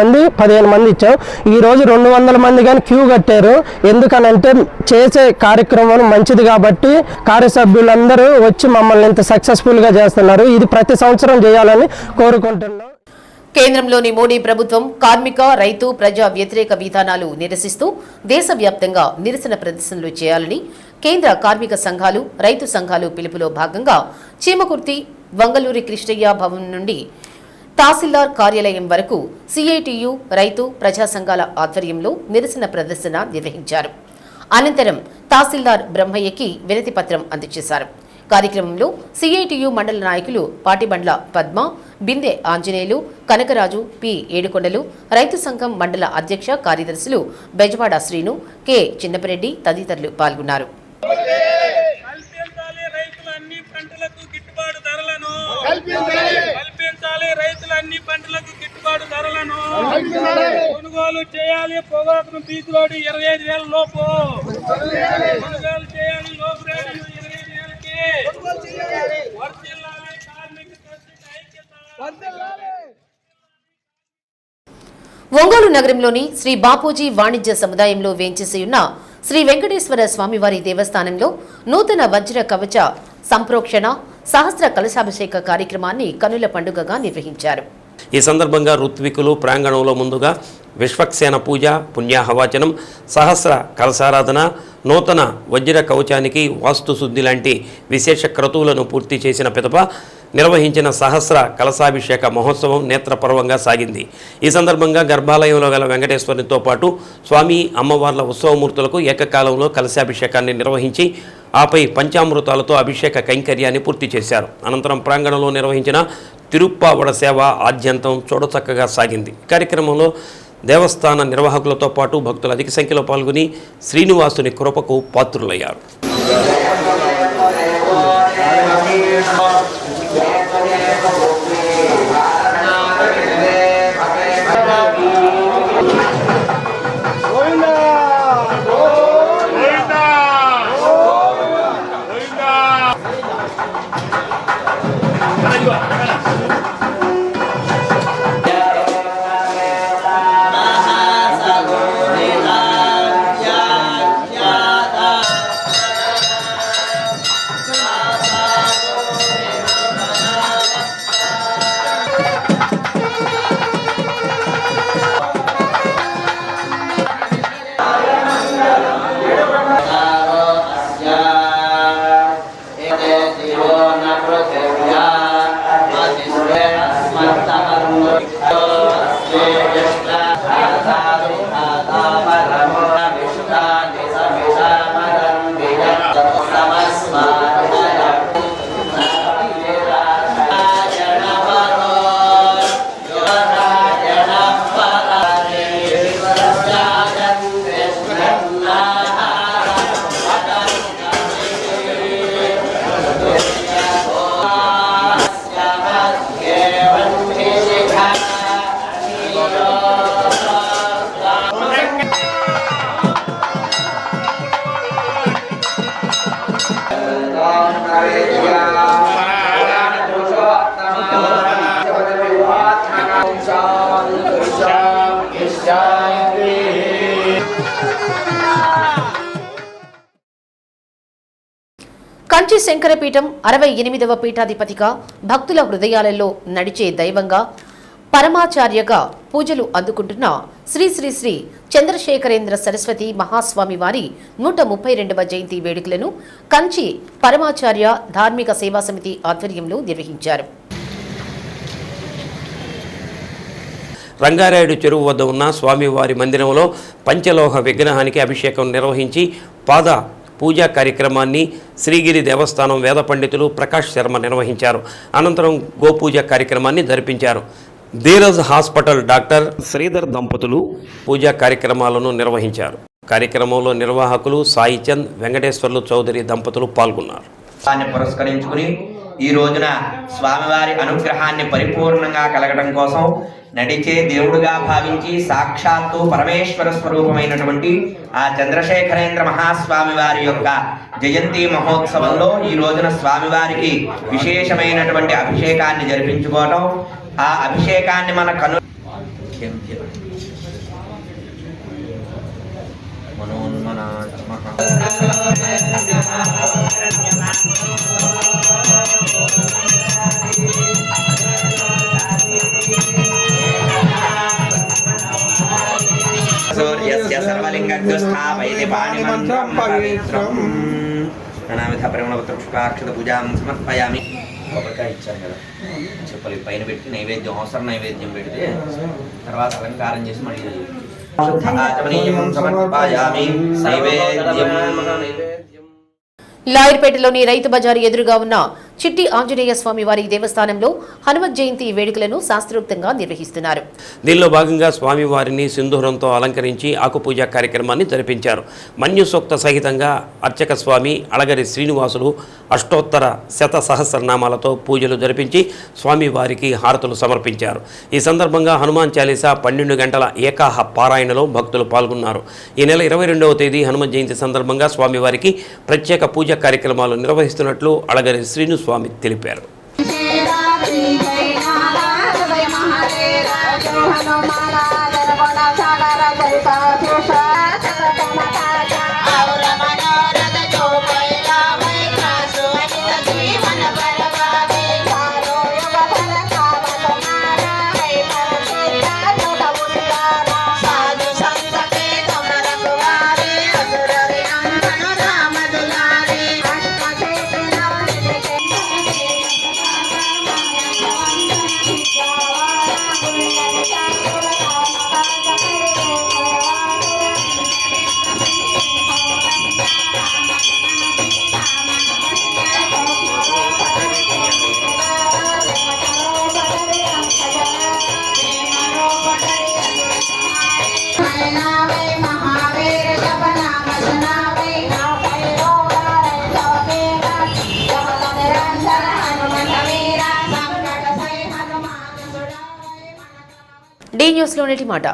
మంది ఇచ్చాం. ఈ రోజు 200 మంది కానీ క్యూ కట్టారు. ఎందుకనంటే చేసే కార్యక్రమం మంచిది కాబట్టి కార్యసభ్యులందరూ వచ్చి మమ్మల్ని ఇంత సక్సెస్ఫుల్గా చేస్తున్నారు. ఇది ప్రతి సంవత్సరం చేయాలని కోరుకుంటున్నాం. కేంద్రంలోని మోడీ ప్రభుత్వం కార్మిక, రైతు, ప్రజా వ్యతిరేక విధానాలు నిరసిస్తూ దేశవ్యాప్తంగా నిరసన ప్రదర్శనలు చేయాలని కేంద్ర కార్మిక సంఘాలు, రైతు సంఘాలు పిలుపులో భాగంగా చీమకుర్తి వంగలూరి కృష్ణయ్య భవన్ నుండి తహసీల్దార్ కార్యాలయం వరకు సిఐటియు, రైతు, ప్రజా సంఘాల ఆధ్వర్యంలో నిరసన ప్రదర్శన నిర్వహించారు. అనంతరం తహసీల్దార్ బ్రహ్మయ్యకి వినతి పత్రం అందజేశారు. కార్యక్రమంలో సిఐటియు మండల నాయకులు పాటిబండ్ల పద్మ, బిందె ఆంజనేయులు, కనకరాజు, పి ఏడుకొండలు, రైతు సంఘం మండల అధ్యక్ష కార్యదర్శులు బెజవాడ శ్రీను, కె చిన్నపరెడ్డి తదితరులు పాల్గొన్నారు. కొనుగోలు చేయాలి, పొగాకును పీక్ రోడ్డు 25,000 లోపు కొనుగోలు చేయాలి, లోపు రేటు 25,000కి వర్ధిల్లాలి, కార్మిక ఐక్యత. ఒంగోలు నగరంలోని శ్రీ బాపూజీ వాణిజ్య సముదాయంలో వేంచేసి ఉన్న శ్రీ వెంకటేశ్వర స్వామివారి దేవస్థానంలో నూతన వజ్ర కవచ సంప్రోక్షణ సహస్ర కలశాభిషేక కార్యక్రమాన్ని కనుల పండుగగా నిర్వహించారు. ఈ సందర్భంగా ఋత్వికులు ప్రాంగణంలో ముందుగా విశ్వక్సేన పూజ, పుణ్యాహవాచనం, సహస్ర కలశారాధన, నూతన వజ్ర కవచానికి వాస్తుశుద్ధి లాంటి విశేష క్రతువులను పూర్తి చేసిన పిదప నిర్వహించిన సహస్ర కలశాభిషేక మహోత్సవం నేత్రపర్వంగా సాగింది. ఈ సందర్భంగా గర్భాలయంలో గల వెంకటేశ్వరునితో పాటు స్వామి, అమ్మవార్ల ఉత్సవమూర్తులకు ఏకకాలంలో కలశాభిషేకాన్ని నిర్వహించి ఆపై పంచామృతాలతో అభిషేక కైంకర్యాన్ని పూర్తి చేశారు. అనంతరం ప్రాంగణంలో నిర్వహించిన తిరుప్పావడ సేవ ఆద్యంతం చూడచక్కగా సాగింది. కార్యక్రమంలో దేవస్థాన నిర్వాహకులతో పాటు భక్తులు అధిక సంఖ్యలో పాల్గొని శ్రీనివాసుని కృపకు పాత్రులయ్యారు. కంచి శంకరపీఠం 68వ పీఠాధిపతిగా భక్తుల హృదయాలలో నడిచే దైవంగా పరమాచార్యగా పూజలు అందుకుంటున్న శ్రీ శ్రీ శ్రీ చంద్రశేఖరేంద్ర సరస్వతి మహాస్వామి వారి 132వ జయంతి వేడుకలను కంచి పరమాచార్య ధార్మిక సేవా సమితి ఆధ్వర్యంలో నిర్వహించారు. రంగారాయుడు చెరువు వద్ద ఉన్న స్వామివారి మందిరంలో పంచలోహ విగ్రహానికి అభిషేకం నిర్వహించి పాద పూజా కార్యక్రమాన్ని శ్రీగిరి దేవస్థానం వేద పండితులు ప్రకాష్ శర్మ నిర్వహించారు. అనంతరం గోపూజ కార్యక్రమాన్ని జరిపించారు. ధీరజ్ హాస్పిటల్ డాక్టర్ శ్రీధర్ దంపతులు పూజా కార్యక్రమాలను నిర్వహించారు. కార్యక్రమంలో నిర్వాహకులు సాయిచంద్, వెంకటేశ్వర్లు చౌదరి దంపతులు పాల్గొన్నారు. దాన్ని పురస్కరించుకుని ఈ రోజున స్వామివారి అనుగ్రహాన్ని పరిపూర్ణంగా కలగడం కోసం నడిచే దేవుడుగా భావించి సాక్షాత్తు పరమేశ్వర స్వరూపమైనటువంటి ఆ చంద్రశేఖరేంద్ర మహాస్వామి వారి యొక్క జయంతి మహోత్సవంలో ఈ రోజున స్వామివారికి విశేషమైనటువంటి అభిషేకాన్ని జరిపించుకోవటం, ఆ అభిషేకాన్ని మన పుష్పాక్షత పూజాం సమర్పయామి. కొబ్బరికాయ ఇచ్చారు కదా, చెప్పలి పైన పెట్టి నైవేద్యం, అవసరం నైవేద్యం పెడితే తర్వాత అలంకారం చేసి మళ్ళీ సమర్పయామి. నైవేద్యం లాయర్పేటలోని రైతు బజారు ఎదురుగా ఉన్న చిట్టి ఆంజనేయ స్వామి వారి దేవస్థానంలో హనుమత్ జయంతి వేడుకలను శాస్త్రోక్తంగా నిర్వహిస్తున్నారు. దీనిలో భాగంగా స్వామివారిని సింధూరంతో అలంకరించి ఆకుపూజ కార్యక్రమాన్ని జరిపించారు. మన్యు సూక్త సహితంగా అర్చక స్వామి అళగరి శ్రీనివాసులు అష్టోత్తర శత సహస్రనామాలతో పూజలు జరిపించి స్వామివారికి హారతులు సమర్పించారు. ఈ సందర్భంగా హనుమాన్ చాలీసా 12 గంటల ఏకాహ పారాయణలో భక్తులు పాల్గొన్నారు. ఈ నెల 22వ తేదీ హనుమత్ జయంతి సందర్భంగా స్వామివారికి ప్రత్యేక పూజ కార్యక్రమాలు నిర్వహిస్తున్నట్లు అళగరి శ్రీను స్వామి తెలిపారు. డి న్యూస్లో నేటి మాట.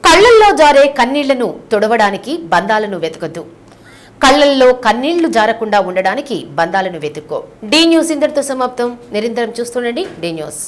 కళ్ళల్లో జారే కన్నీళ్లను తుడవడానికి బంధాలను వెతకద్దు. కళ్ళల్లో కన్నీళ్లు జారకుండా ఉండడానికి బంధాలను వెతుక్కో. డి న్యూస్ ఇంతటితో సమాప్తం. నిరంతరం చూస్తుండండి డి న్యూస్.